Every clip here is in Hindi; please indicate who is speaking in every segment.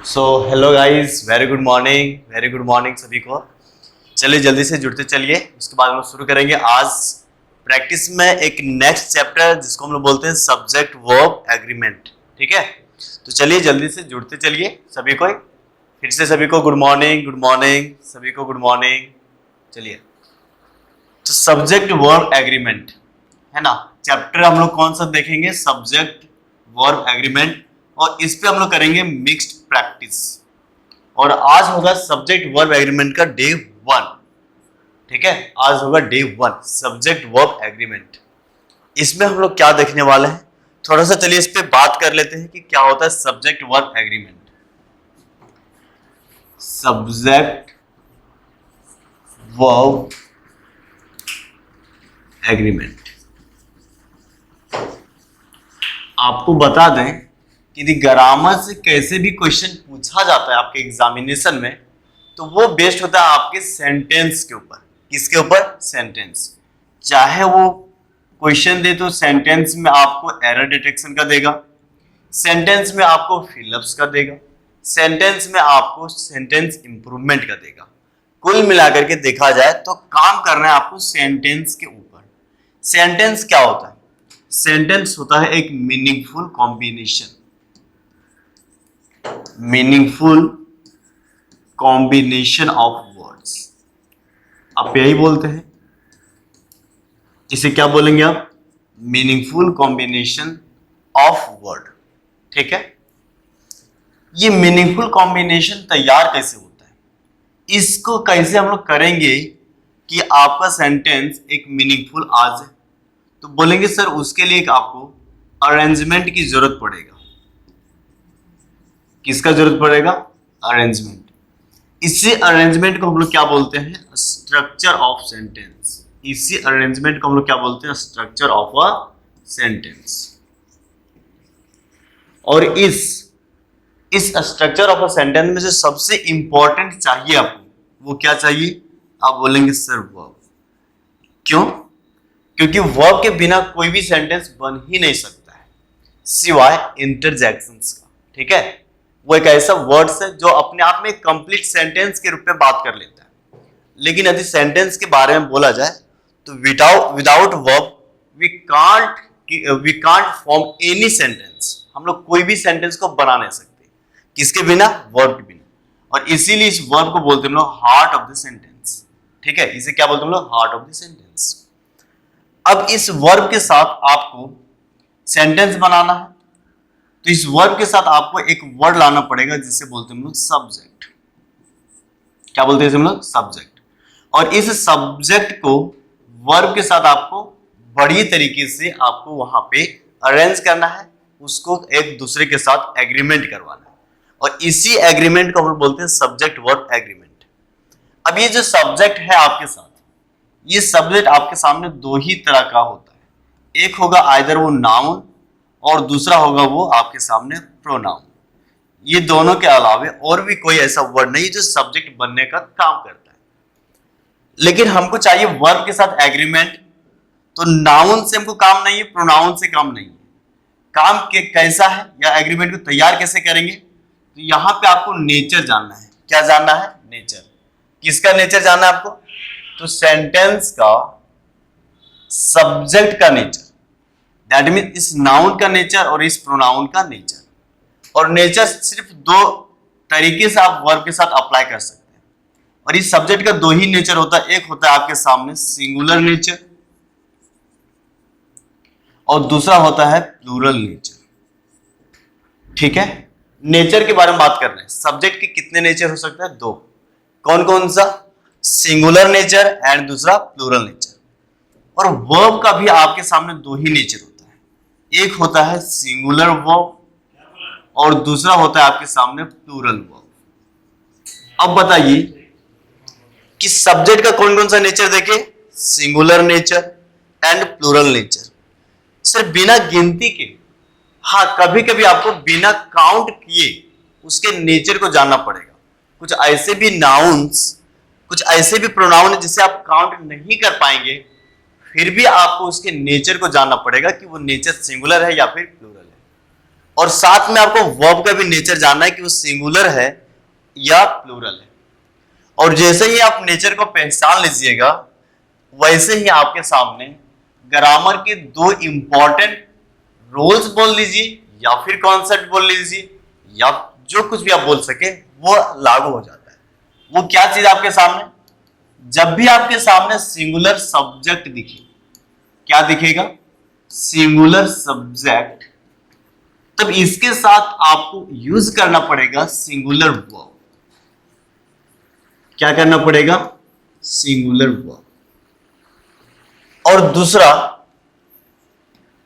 Speaker 1: So hello guys, very good morning सभी को। चलिए जल्दी से जुड़ते चलिए, उसके बाद हम लोग शुरू करेंगे आज प्रैक्टिस में एक नेक्स्ट चैप्टर जिसको हम लोग बोलते हैं सब्जेक्ट वर्ब एग्रीमेंट। ठीक है, तो चलिए जल्दी से जुड़ते चलिए सभी को। फिर से सभी को गुड मॉर्निंग, सभी को गुड मॉर्निंग। चलिए, तो सब्जेक्ट वर्ब एग्रीमेंट है ना, चैप्टर हम लोग कौन सा देखेंगे, सब्जेक्ट वर्ब एग्रीमेंट, और इस पे हम लोग करेंगे मिक्स्ड प्रैक्टिस। और आज होगा सब्जेक्ट वर्ब एग्रीमेंट का डे 1। ठीक है, आज होगा डे 1 सब्जेक्ट वर्ब एग्रीमेंट। इसमें हम लोग क्या देखने वाले हैं, थोड़ा सा चलिए इस पे बात कर लेते हैं कि क्या होता है subject verb agreement. Subject verb agreement, आपको बता दें कि यदि ग्रामर से कैसे भी क्वेश्चन पूछा जाता है आपके एग्जामिनेशन में, तो वो बेस्ड होता है आपके सेंटेंस के ऊपर। किसके ऊपर? सेंटेंस। चाहे वो क्वेश्चन दे तो सेंटेंस में आपको एरर डिटेक्शन का देगा, सेंटेंस में आपको फिलअप्स का देगा, सेंटेंस में आपको सेंटेंस इंप्रूवमेंट का देगा। कुल मिलाकर के देखा जाए तो काम करना है आपको सेंटेंस के ऊपर। सेंटेंस क्या होता है? सेंटेंस होता है एक मीनिंगफुल कॉम्बिनेशन, ऑफ वर्ड्स। आप यही बोलते हैं, इसे क्या बोलेंगे आप? Meaningful combination of word. ठीक है, ये मीनिंगफुल कॉम्बिनेशन तैयार कैसे होता है, इसको कैसे हम लोग करेंगे कि आपका सेंटेंस एक मीनिंगफुल आ जाए, तो बोलेंगे सर उसके लिए आपको अरेंजमेंट की जरूरत पड़ेगा। किसका जरूरत पड़ेगा? अरेंजमेंट। इसी अरेंजमेंट को हम लोग क्या बोलते हैं? Structure of sentence. इसी अरेंजमेंट को हम लोग क्या बोलते हैं? Structure of a sentence. और इस स्ट्रक्चर ऑफ अ सेंटेंस में जो सबसे इंपॉर्टेंट चाहिए आपको, वो क्या चाहिए? आप बोलेंगे सर वर्ब। क्यों? क्योंकि वर्ब के बिना कोई भी सेंटेंस बन ही नहीं सकता है सिवाय इंटरजेक्शंस का। ठीक है, वो एक ऐसा वर्ड्स है जो अपने आप में कंप्लीट सेंटेंस के रूप में बात कर लेता है। लेकिन यदि सेंटेंस के बारे में बोला जाए तो without verb we can't form any sentence. हम लोग कोई भी सेंटेंस को बना नहीं सकते। किसके बिना? वर्ब के बिना। और इसीलिए इस वर्ब को बोलते हैं हम लोग हार्ट ऑफ द सेंटेंस। ठीक है, इसे क्या बोलते हैं हम लोग? Heart of the sentence. अब इस वर्ब के साथ आपको सेंटेंस बनाना है, तो इस वर्ब के साथ आपको एक वर्ड लाना पड़ेगा जिसे बोलते हैं हम लोग सब्जेक्ट। क्या बोलते हैं इसे हम लोग? सब्जेक्ट। और इस सब्जेक्ट को वर्ब के साथ आपको बड़ी तरीके से आपको वहां पे अरेंज करना है, उसको एक दूसरे के साथ एग्रीमेंट करवाना है, और इसी एग्रीमेंट को हम लोग बोलते हैं सब्जेक्ट वर्ब एग्रीमेंट। अब ये जो सब्जेक्ट है आपके साथ, ये सब्जेक्ट आपके सामने दो ही तरह का होता है। एक होगा आइदर वो नाउन, और दूसरा होगा वो आपके सामने प्रोनाउन। ये दोनों के अलावे और भी कोई ऐसा वर्ड नहीं जो सब्जेक्ट बनने का काम करता है। लेकिन हमको चाहिए वर्ब के साथ एग्रीमेंट, तो नाउन से हमको काम नहीं है, प्रोनाउन से काम नहीं है। काम के कैसा है या एग्रीमेंट को तैयार कैसे करेंगे, तो यहां पे आपको नेचर जानना है। क्या जानना है? नेचर। किसका नेचर जानना है आपको? तो सेंटेंस का सब्जेक्ट का नेचर, दैट मीन इस नाउन का नेचर और इस प्रोनाउन का नेचर। और नेचर सिर्फ दो तरीके से आप वर्ब के साथ अप्लाई कर सकते हैं, और इस सब्जेक्ट का दो ही नेचर होता है। एक होता है आपके सामने सिंगुलर नेचर, और दूसरा होता है प्लूरल नेचर। ठीक है, नेचर के बारे में बात कर रहे हैं। सब्जेक्ट के कितने नेचर हो सकते हैं? दो। कौन कौन सा? सिंगुलर नेचर एंड दूसरा प्लूरल नेचर। और वर्ब का भी आपके सामने दो ही नेचर होता है। एक होता है सिंगुलर वर्ब, और दूसरा होता है आपके सामने प्लूरल वर्ब। अब बताइए कि सब्जेक्ट का कौन कौन सा नेचर देखे? Singular nature and plural nature. सिर्फ बिना गिनती के, हाँ कभी कभी आपको बिना काउंट किए उसके नेचर को जानना पड़ेगा। कुछ ऐसे भी नाउन्स, कुछ ऐसे भी प्रोनाउन जिसे आप काउंट नहीं कर पाएंगे, फिर भी आपको उसके नेचर को जानना पड़ेगा कि वो नेचर सिंगुलर है या फिर प्लूरल है। और साथ में आपको वर्ब का भी नेचर जानना है कि वो सिंगुलर है या प्लूरल है। और जैसे ही आप नेचर को पहचान लीजिएगा वैसे ही आपके सामने ग्रामर के दो इंपॉर्टेंट रूल्स बोल लीजिए या फिर कॉन्सेप्ट बोल लीजिए या जो कुछ भी आप बोल सके वो लागू हो जाता है। वो क्या चीज आपके सामने, जब भी आपके सामने सिंगुलर सब्जेक्ट दिखे, क्या दिखेगा, सिंगुलर सब्जेक्ट, तब इसके साथ आपको यूज करना पड़ेगा सिंगुलर वर्ब। क्या करना पड़ेगा, सिंगुलर वर्ब। और दूसरा,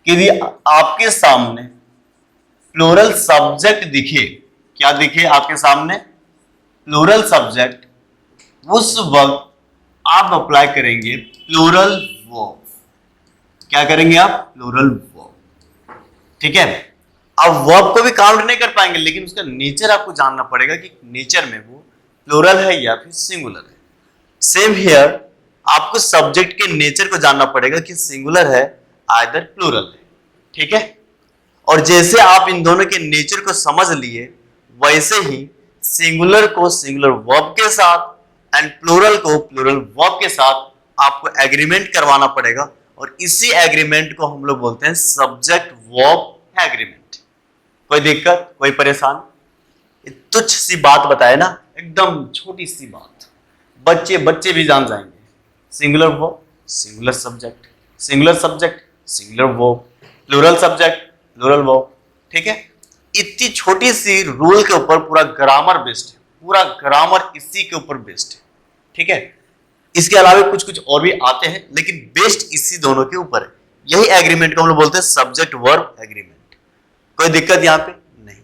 Speaker 1: यदि आपके सामने प्लूरल सब्जेक्ट दिखे, क्या दिखे आपके सामने, प्लूरल सब्जेक्ट, उस वक्त आप अप्लाई करेंगे प्लूरल वर्ब। क्या करेंगे आप, प्लूरल वर्ब। ठीक है, अब वर्ब को भी काउंट नहीं कर पाएंगे लेकिन उसका नेचर आपको जानना पड़ेगा कि नेचर में वो प्लूरल है या फिर सिंगुलर है। सेम हियर, आपको सब्जेक्ट के नेचर को जानना पड़ेगा कि सिंगुलर है आइदर प्लूरल है। ठीक है, और जैसे आप इन दोनों के नेचर को समझ लिए वैसे ही सिंगुलर को सिंगुलर वर्ब के साथ एंड प्लूरल को प्लूरल वर्ब के साथ आपको एग्रीमेंट करवाना पड़ेगा। और इसी एग्रीमेंट को हम लोग बोलते हैं सब्जेक्ट वर्ब एग्रीमेंट। कोई दिक्कत, कोई परेशान? तुच्छ सी बात बताए ना, एकदम छोटी सी बात, बच्चे भी जान जाएंगे। Singular verb, singular subject, singular subject, singular verb, plural subject, plural verb. ठीक है, इतनी छोटी सी रूल के ऊपर पूरा ग्रामर बेस्ड है, पूरा ग्रामर इसी के ऊपर बेस्ड है। ठीक है, इसके अलावा कुछ कुछ और भी आते हैं लेकिन बेस्ड इसी दोनों के ऊपर है। यही एग्रीमेंट को हम लोग बोलते हैं सब्जेक्ट वर्ब एग्रीमेंट। कोई दिक्कत यहां पे नहीं।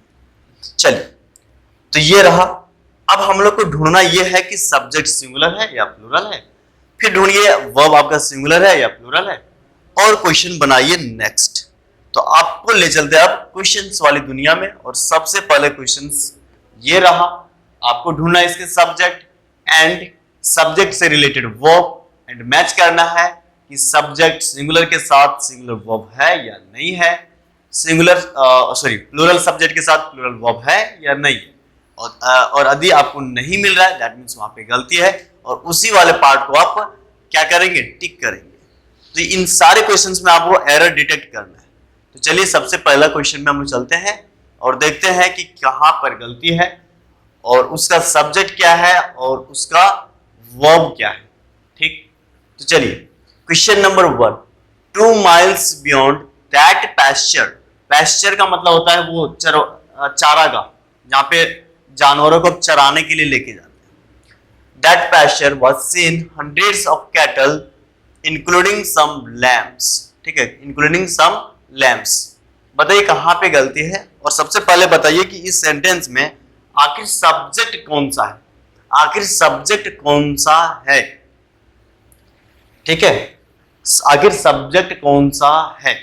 Speaker 1: चलिए, तो ये रहा। अब हम लोग को ढूंढना ये है कि सब्जेक्ट सिंगुलर है या प्लूरल है, फिर ढूंढिए वर्ब आपका सिंगुलर है या प्लूरल है, और क्वेश्चन बनाइए नेक्स्ट। तो आपको ले चलते हैं अब क्वेश्चंस वाली दुनिया में। और सबसे पहले क्वेश्चंस ये रहा, आपको ढूंढना है इसके सब्जेक्ट एंड सब्जेक्ट से रिलेटेड वर्ब एंड मैच करना है कि सब्जेक्ट सिंगुलर के साथ सिंगुलर वर्ब है या नहीं है, सिंगुलर प्लूरल सब्जेक्ट के साथ प्लूरल वर्ब है या नहीं है। और यदि आपको नहीं मिल रहा है दैट मींस वहां पे गलती है, और उसी वाले पार्ट को आप क्या करेंगे, टिक करेंगे। तो इन सारे क्वेश्चंस में आपको एरर डिटेक्ट करना है। तो चलिए सबसे पहला क्वेश्चन में हम लोग चलते हैं और देखते हैं कि कहां पर गलती है और उसका सब्जेक्ट क्या है और उसका वर्ब क्या है। ठीक, तो चलिए question number 1, 2 miles beyond that pasture। Pasture का मतलब होता है वो चारागाह, जहां पे जानवरों को चराने के लिए लेके जाते हैं। That pasture was seen hundreds of cattle including some lambs। ठीक है, including some lambs। बताइए कहां पे गलती है, और सबसे पहले बताइए कि इस सेंटेंस में आखिर सब्जेक्ट कौन सा है, आखिर सब्जेक्ट कौन सा है। ठीक है, आखिर सब्जेक्ट कौन सा है।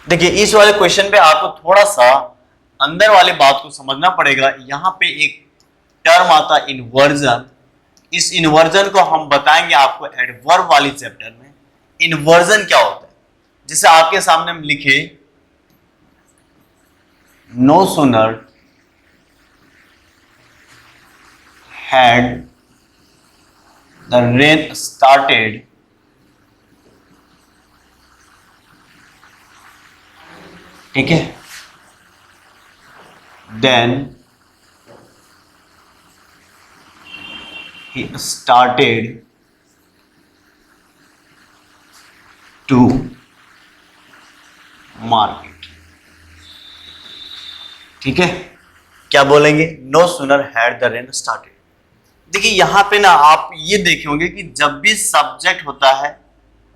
Speaker 1: देखिए इस वाले क्वेश्चन पे आपको थोड़ा सा अंदर वाली बात को समझना पड़ेगा। यहां पे एक टर्म आता है इन्वर्जन। इस इन्वर्जन को हम बताएंगे आपको एडवर्ब वाली चैप्टर में। इन्वर्जन क्या होता है, जैसे आपके सामने हम लिखे no sooner had the rain started ठीक है, then he started to market। ठीक है, क्या बोलेंगे, no sooner had the rain started. देखिए यहां पे ना आप ये देखे होंगे कि जब भी सब्जेक्ट होता है,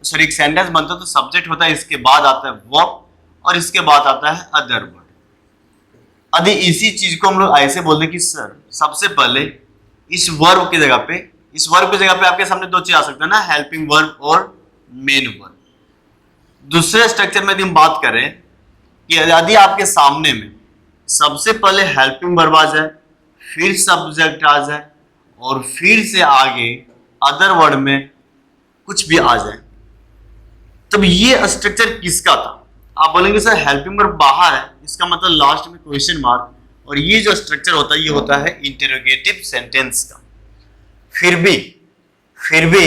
Speaker 1: सॉरी एक सेंटेंस बनता है तो सब्जेक्ट होता है, इसके बाद आता है वर्ब और इसके बाद आता है अदर वर्ड। यदि इसी चीज को हम लोग ऐसे बोल दें कि सर सबसे पहले इस वर्ब की जगह पे, इस वर्ब की जगह पे आपके सामने दो चीज आ सकता है ना, हेल्पिंग वर्ब और मेन वर्ब। दूसरे स्ट्रक्चर में यदि हम बात करें कि यदि आपके सामने में सबसे पहले हेल्पिंग वर्ब आ जाए, फिर सब्जेक्ट आ जाए और फिर से आगे अदर वर्ड में कुछ भी आ जाए, तब ये स्ट्रक्चर किसका था? आप बोलेंगे सर हेल्पिंग वर्ब बाहर है, इसका मतलब लास्ट में क्वेश्चन मार्क, और ये जो स्ट्रक्चर होता है ये होता है इंटरोगेटिव सेंटेंस का। फिर भी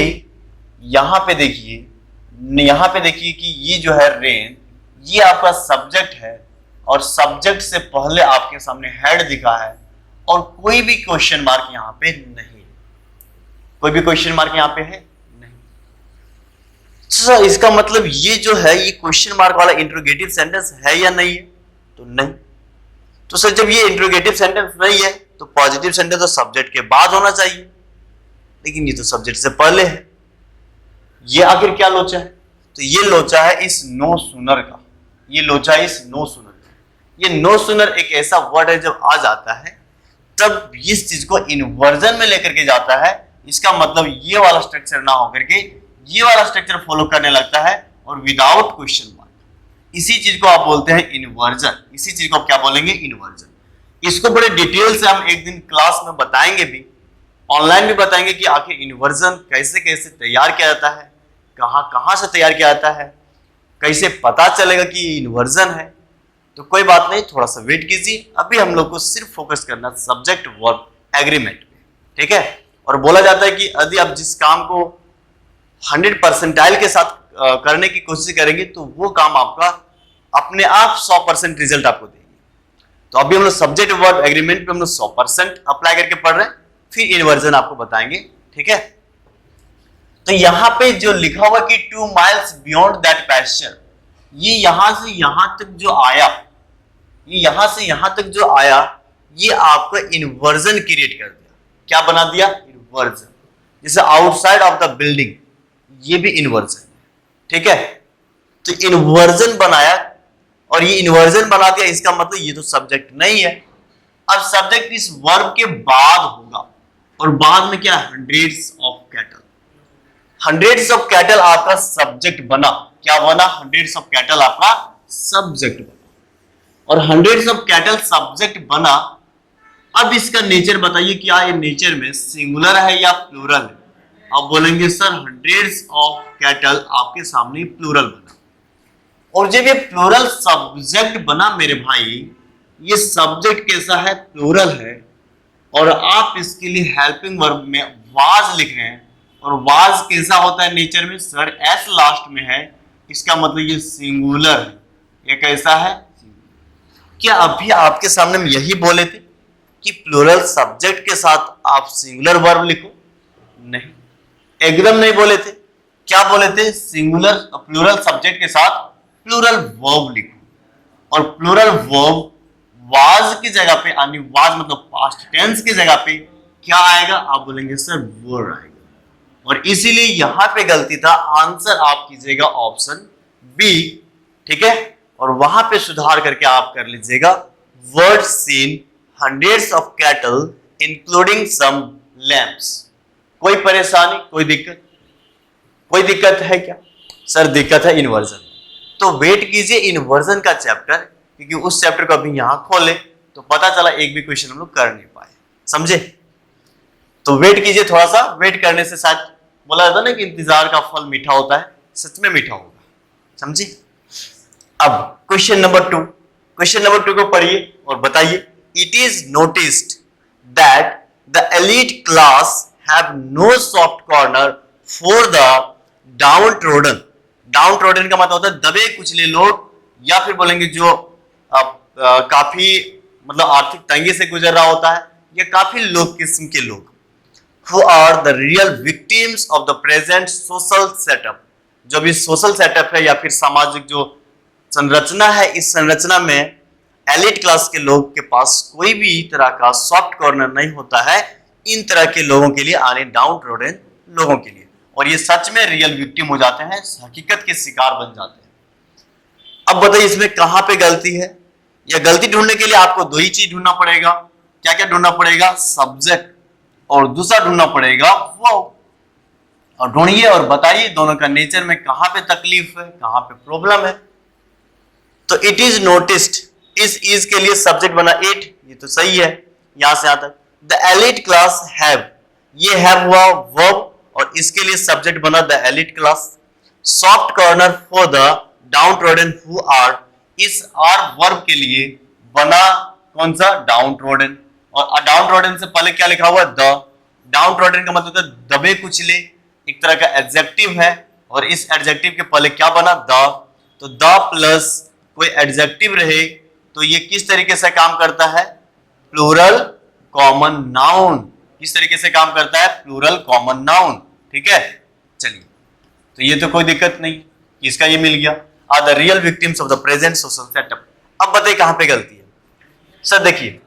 Speaker 1: यहां पे देखिए कि ये जो है रेन, ये आपका सब्जेक्ट है, और सब्जेक्ट से पहले आपके सामने हेड दिखा है, और कोई भी क्वेश्चन मार्क यहां पे नहीं, कोई भी क्वेश्चन मार्क यहां पे है नहीं। सर इसका मतलब ये जो है ये क्वेश्चन मार्क वाला इंटरोगेटिव सेंटेंस है या नहीं है? तो नहीं। तो सर जब ये इंटरोगेटिव सेंटेंस नहीं है तो पॉजिटिव सेंटेंस तो सब्जेक्ट के बाद होना चाहिए, लेकिन ये तो सब्जेक्ट से पहले है। ये आखिर क्या लोचा है? तो ये लोचा है इस नो सूनर का, ये लोचा है इस नो सूनर का। ये नो सूनर एक ऐसा वर्ड है जब आ जाता है तब इस चीज को इन्वर्जन में लेकर के जाता है। इसका मतलब ये वाला स्ट्रक्चर ना होकर के ये वाला स्ट्रक्चर फॉलो करने लगता है, और विदाउट क्वेश्चन मार्क। इसी चीज को आप बोलते हैं इन्वर्जन। इसी चीज को आप क्या बोलेंगे? इन्वर्जन। इसको बड़े डिटेल से हम एक दिन क्लास में बताएंगे भी, ऑनलाइन भी बताएंगे कि आखिर इन्वर्जन कैसे कैसे तैयार किया जाता है, कहां कहां से तैयार किया जाता है, कैसे पता चलेगा कि ये इन्वर्जन है। तो कोई बात नहीं, थोड़ा सा वेट कीजिए। अभी हम लोग को सिर्फ फोकस करना सब्जेक्ट वर्ब एग्रीमेंट पे, ठीक है। और बोला जाता है कि यदि आप जिस काम को 100% के साथ करने की कोशिश करेंगे तो वो काम आपका अपने आप 100% रिजल्ट आपको देंगे। तो अभी हम लोग सब्जेक्ट वर्ब एग्रीमेंट पे हम लोग 100% अप्लाई करके पढ़ रहे हैं, फिर इन्वर्जन आपको बताएंगे, ठीक है। तो यहां पे जो लिखा हुआ कि 2 miles बियॉन्ड दैट पैस्चर, ये यहां से यहां तक जो आया, ये यहां से यहां तक जो आया, ये आपको इन्वर्जन क्रिएट कर दिया। क्या बना दिया? इन्वर्जन। जैसे आउटसाइड ऑफ द बिल्डिंग, ये भी इन्वर्जन, ठीक है। तो इन्वर्जन बनाया, और ये इन्वर्जन बना दिया, इसका मतलब ये तो सब्जेक्ट नहीं है। अब सब्जेक्ट इस वर्ब के बाद होगा, और बाद में क्या? Hundreds of cattle. Hundreds of cattle आपका सब्जेक्ट बना। क्या बना? हंड्रेड्स ऑफ कैटल आपका सब्जेक्ट बना, और हंड्रेड्स ऑफ कैटल सब्जेक्ट बना। अब इसका नेचर बताइए, क्या ये नेचर में सिंगुलर है या प्लूरल है? आप बोलेंगे सर हंड्रेड्स ऑफ कैटल आपके सामने प्लूरल बना, और जब ये प्लूरल सब्जेक्ट बना मेरे भाई, ये सब्जेक्ट कैसा है? प्लूरल है, और आप इसके लिए हेल्पिंग वर्ब में वाज लिख रहे हैं, और वाज कैसा होता है नेचर में? सर एस लास्ट में है, इसका मतलब ये सिंगुलर है। ये कैसा है? क्या अभी आपके सामने हम यही बोले थे कि प्लूरल सब्जेक्ट के साथ आप सिंगुलर वर्ब लिखो? नहीं, एकदम नहीं बोले थे। क्या बोले थे? सिंगुलर प्लूरल सब्जेक्ट के साथ प्लूरल वर्ब लिखो, और प्लूरल वर्ब वाज की जगह पे, यानी वाज मतलब पास्ट टेंस की जगह पे क्या आएगा? आप बोलेंगे सर वर आएगा, और इसीलिए यहां पे गलती था। आंसर आप कीजिएगा ऑप्शन बी, ठीक है। और वहां पे सुधार करके आप कर लीजिएगा word seen hundreds of cattle including some lambs. कोई परेशानी, कोई दिक्कत? कोई दिक्कत है क्या? सर दिक्कत है इन्वर्जन। तो वेट कीजिए इन्वर्जन का चैप्टर, क्योंकि उस चैप्टर को अभी यहां खोले तो पता चला एक भी क्वेश्चन हम लोग कर नहीं पाए, समझे। तो वेट कीजिए थोड़ा सा, वेट करने से शायद बोला जाता ना कि इंतजार का फल मीठा होता है, सच में मीठा होगा, समझे। अब क्वेश्चन नंबर 2, क्वेश्चन नंबर 2 को पढ़िए और बताइए। It is noticed that the elite class have no soft corner for the downtrodden। downtrodden का मतलब होता है दबे कुचले लोग, या फिर बोलेंगे जो काफी मतलब आर्थिक तंगी से गुजर रहा होता है, या काफी लोग किस्म के लोग, who are the real victims of the present social setup। जो भी सोशल सेटअप है या फिर सामाजिक जो संरचना है, इस संरचना में एलिट क्लास के लोग के पास कोई भी तरह का सॉफ्ट कॉर्नर नहीं होता है इन तरह के लोगों के लिए, आने डाउन ट्रोडन लोगों के लिए, और ये सच में रियल विक्टिम हो जाते हैं, हकीकत के शिकार बन जाते हैं। अब बताइए इसमें कहां पे गलती है? या गलती ढूंढने के लिए आपको दो ही चीज ढूंढना पड़ेगा। क्या क्या ढूंढना पड़ेगा? सब्जेक्ट, और दूसरा ढूंढना पड़ेगा वर्ब। और ढूंढिए और बताइए दोनों का नेचर में कहां पे तकलीफ है, कहां पे प्रॉब्लम है। तो इट इज नोटिस्ड, इस के लिए सब्जेक्ट बना इट, ये तो सही है यहां से यहां तक। द एलिट क्लास हैव, ये हैव हुआ वर्ब, और इसके लिए सब्जेक्ट बना the elite class. Soft corner for the downtrodden who are, इस आर वर्ब के लिए बना कौन सा, डाउन ट्रोडन। और डाउन ट्रोडन से पहले क्या लिखा हुआ, द। डाउन ट्रोडन का मतलब है दबे कुचले, एक तरह का एडजेक्टिव है, और इस एडजेक्टिव के पहले क्या बना, द। तो द प्लस कोई एडजेक्टिव रहे तो ये किस तरीके से काम करता है, प्लूरल कॉमन नाउन। किस तरीके से काम करता है, प्लूरल कॉमन नाउन। ठीक है, चलिए, तो ये तो कोई दिक्कत नहीं, इसका ये मिल गया। Are the real victims of the present social setup. अब बताइए कहां पे गलती है। सर देखिए,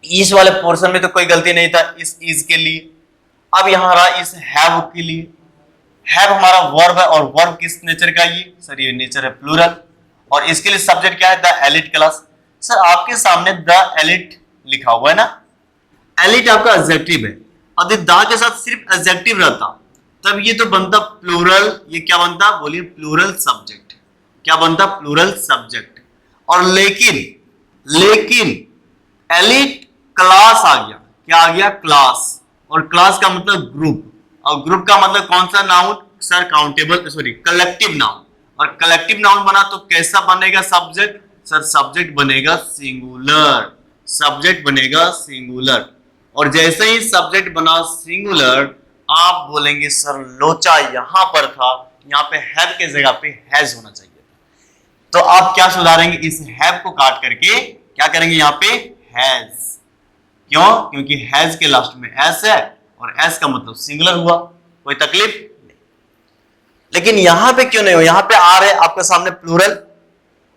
Speaker 1: इस वाले पोर्शन में तो कोई गलती नहीं था इस इज के लिए। अब यहां रहा इस हैव के लिए। हैव हमारा वर्ब है, और वर्ब किस नेचर का, ये सर ये नेचर है प्लूरल, और इसके लिए सब्जेक्ट क्या है, द एलिट क्लास। सर आपके सामने द एलिट लिखा हुआ है ना, एलिट आपका एडजेक्टिव है, और द के साथ सिर्फ एडजेक्टिव रहता तब ये तो बनता प्लूरल, ये क्या बनता, बोलिए प्लूरल सब्जेक्ट। क्या बनता, प्लूरल सब्जेक्ट। और लेकिन एलिट क्लास आ गया, क्या आ गया, क्लास। और क्लास का मतलब ग्रुप, और ग्रुप का मतलब कौन सा, noun. Sir countable, sorry collective noun. और कलेक्टिव नाउन बना तो कैसा बनेगा सब्जेक्ट, सर सब्जेक्ट बनेगा सिंगुलर। सब्जेक्ट बनेगा सिंगुलर, और जैसे ही सब्जेक्ट बना सिंगुलर, आप बोलेंगे सर लोचा यहां पर था, यहां पे हैव के जगह पे हैज होना चाहिए था। तो आप क्या सुधारेंगे, इस हैव को काट करके क्या करेंगे, यहां पे हैज। क्यों, क्योंकि हैज के लास्ट में एस है, और एस का मतलब सिंगुलर हुआ, कोई तकलीफ नहीं। लेकिन यहां पे क्यों नहीं हो, यहां पे आ रहे आपके सामने प्लूरल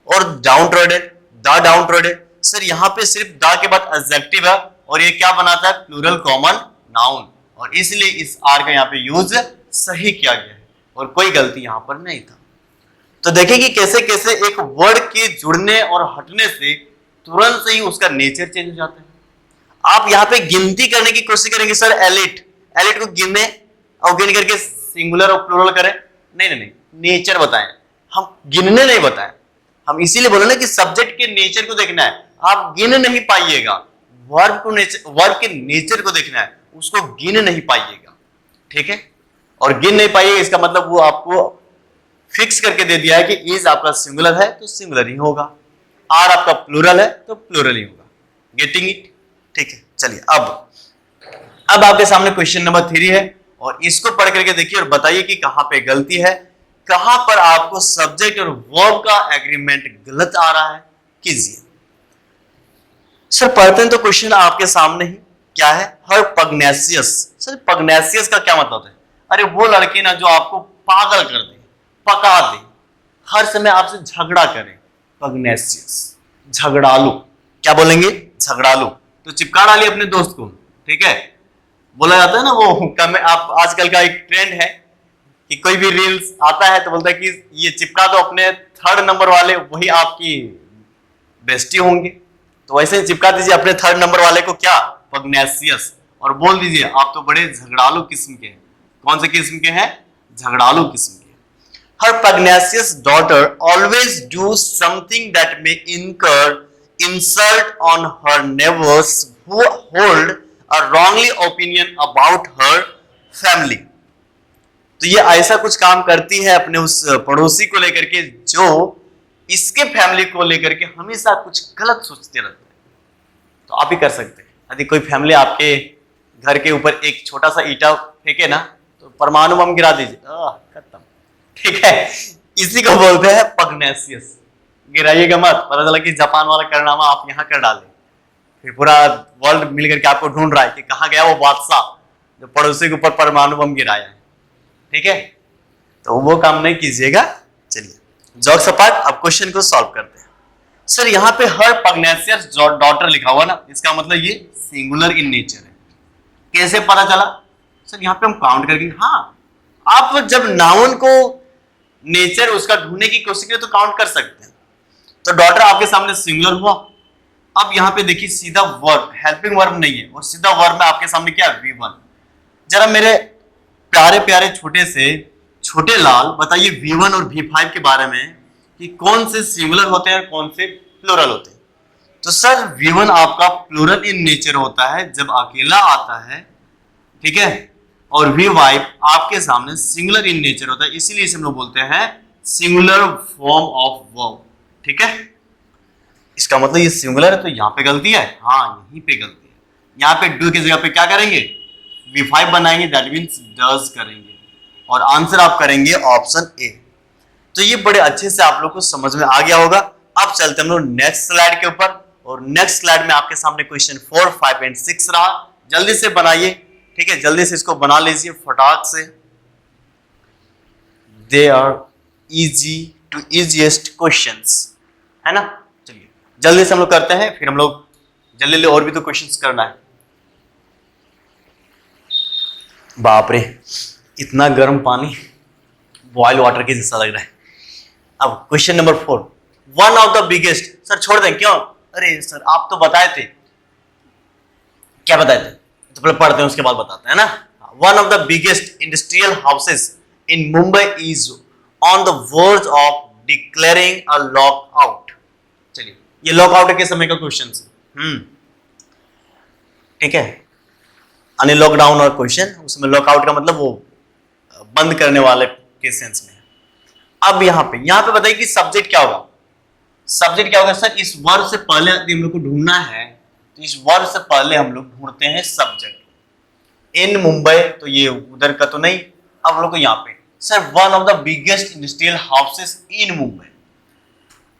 Speaker 1: और डाउन ट्रोडेड, द डाउन ट्रोडेड। सर यहां पे सिर्फ द के बाद एडजेक्टिव है, और ये क्या बनाता है, प्लूरल कॉमन नाउन, और इसलिए इस आर का यहाँ पे यूज सही किया गया है, और कोई गलती यहां पर नहीं था। तो देखिए कि कैसे कैसे एक वर्ड के जुड़ने और हटने से तुरंत से ही उसका नेचर चेंज हो जाता है। आप यहाँ पे गिनती करने की कोशिश करेंगे, सर एलिट, एलिट को गिने और गिन करके सिंगुलर और प्लूरल करें, नहीं, नेचर बताएं, हम गिनने नहीं बताएं। हम इसीलिए बोले ना कि सब्जेक्ट के नेचर को देखना है, आप गिन नहीं पाइएगा, वर्ब को नेचर, वर्ब के नेचर को देखना है, उसको गिन नहीं पाइएगा। ठीक है, और गिन नहीं पाइएगा इसका मतलब वो आपको फिक्स करके दे दिया है कि इज आपका सिंगुलर है तो सिंगुलर ही होगा, आर आपका प्लूरल है तो प्लूरल ही होगा। Getting it? ठीक है, चलिए अब आपके सामने क्वेश्चन नंबर 3 है, और इसको पढ़ करके देखिए और बताइए कि कहां पे गलती है, कहां पर आपको सब्जेक्ट और वर्ब का एग्रीमेंट गलत आ रहा है, कीजिए। सर पढ़ते हैं तो क्वेश्चन आपके सामने ही क्या है, हर पग्नेसियस। सर पग्नेसियस का क्या मतलब है, अरे वो लड़के ना जो आपको पागल कर दे, पका दे, हर समय आपसे झगड़ा करे, पग्नेसियस, झगड़ालू। क्या बोलेंगे, झगड़ालू। तो चिपका डालिए अपने दोस्त को। ठीक है, बोला जाता है ना वो आप आजकल का एक ट्रेंड है कि कोई भी रील्स आता है तो बोलता है कि ये चिपका दो अपने 3rd नंबर वाले, वही आपकी बेस्टी होंगे। तो वैसे ही चिपका दीजिए अपने 3rd नंबर वाले को, क्या, पग्नेसियस, और बोल दीजिए आप तो बड़े झगड़ालू किस्म के हैं। कौन से किस्म के हैं, झगड़ालू किस्म के। Her pugnacious daughter always do something that may incur insult on her neighbors who hold a wrongly opinion about her family। तो ये ऐसा कुछ काम करती है अपने उस पड़ोसी को लेकर के जो इसके फैमिली को लेकर के हमेशा कुछ गलत सोचते रहते हैं। तो आप भी कर सकते हैं, यदि कोई फैमिली आपके घर के ऊपर एक छोटा सा ईंटा फेंके ना तो परमाणु बम गिरा दीजिए, खत्म। ठीक है, इसी को बोलते हैं पग्नेसियस। गिराइएगा मत, पता चला कि जापान वाला कारनामा आप यहाँ कर डाले, फिर पूरा वर्ल्ड मिलकर के आपको ढूंढ रहा है कि कहाँ गया वो बादशाह जो पड़ोसी के ऊपर परमाणु बम गिराया है। ठीक है, तो वो काम नहीं कीजिएगा। चलिए जॉक्स अपार्ट, अब क्वेश्चन को सॉल्व करते हैं। सर यहाँ पे हर पग्नेसियस डॉटर लिखा हुआ ना, इसका मतलब ये सिंगुलर इन नेचर है। कैसे पता चला, सर यहाँ पे हम काउंट करके, हाँ आप जब नाउन को नेचर उसका ढूंढने की कोशिश करें तो काउंट कर सकते हैं। तो डॉटर आपके सामने सिंगुलर हुआ। अब यहाँ पे देखिए सीधा वर्ब, हेल्पिंग वर्ब नहीं है, और सीधा वर्ब में आपके सामने क्या है, V1। जरा मेरे प्यारे प्यारे छोटे से छोटे लाल बताइए V1 और V5 के बारे में कि कौन से सिंगुलर होते हैं कौन से प्लूरल होते हैं। तो सर V1 आपका प्लूरल इन नेचर होता है जब अकेला आता है, ठीक है, और वी वाइफ आपके सामने सिंगुलर इन नेचर होता है, इसीलिए इसे हम लोग बोलते हैं सिंगुलर फॉर्म ऑफ वर्ब। ठीक है, इसका मतलब ये सिंगुलर है तो यहाँ पे गलती है, हाँ यहीं पे गलती है। यहाँ पे डू की जगह पे क्या करेंगे, V5 बनाएंगे, दैट मीन्स डज करेंगे, और आंसर आप करेंगे ऑप्शन ए। तो ये बड़े अच्छे से आप लोग को समझ में आ गया होगा। अब चलते हम लोग नेक्स्ट स्लाइड के ऊपर, और नेक्स्ट स्लाइड में आपके सामने क्वेश्चन 4, 5 एंड 6 रहा। जल्दी से बनाइए, ठीक है, जल्दी से इसको बना लीजिए फटाक से। They are easy to easiest questions, है ना। चलिए जल्दी से हम लोग करते हैं, फिर हम लोग जल्दी और भी तो क्वेश्चंस करना है। बाप रे, इतना गर्म पानी बॉइल वाटर के जैसा लग रहा है। अब question number 4, one of the biggest. Sir छोड़ दें क्यों, अरे सर आप तो बताए थे, क्या बताए थे, तो पहले पढ़ते हैं उसके बाद बताते हैं ना। One of the biggest industrial houses in Mumbai is on the verge of declaring a lockout. चलिए ये लॉकआउट के समय का क्वेश्चन है, ठीक है, यानी लॉकडाउन और क्वेश्चन, उसमें लॉकआउट का मतलब वो बंद करने वाले के सेंस में। अब यहाँ पे बताइए कि सब्जेक्ट क्या होगा। सब्जेक्ट क्या होगा सर, इस वर्ड से पहले हम लोग को ढूंढना है, तो इस वर्ड से पहले हम लोग ढूंढते हैं सब्जेक्ट। इन मुंबई, तो ये उधर का तो नहीं, अब लोग को यहाँ पे sir one of the biggest industrial houses इन मुंबई,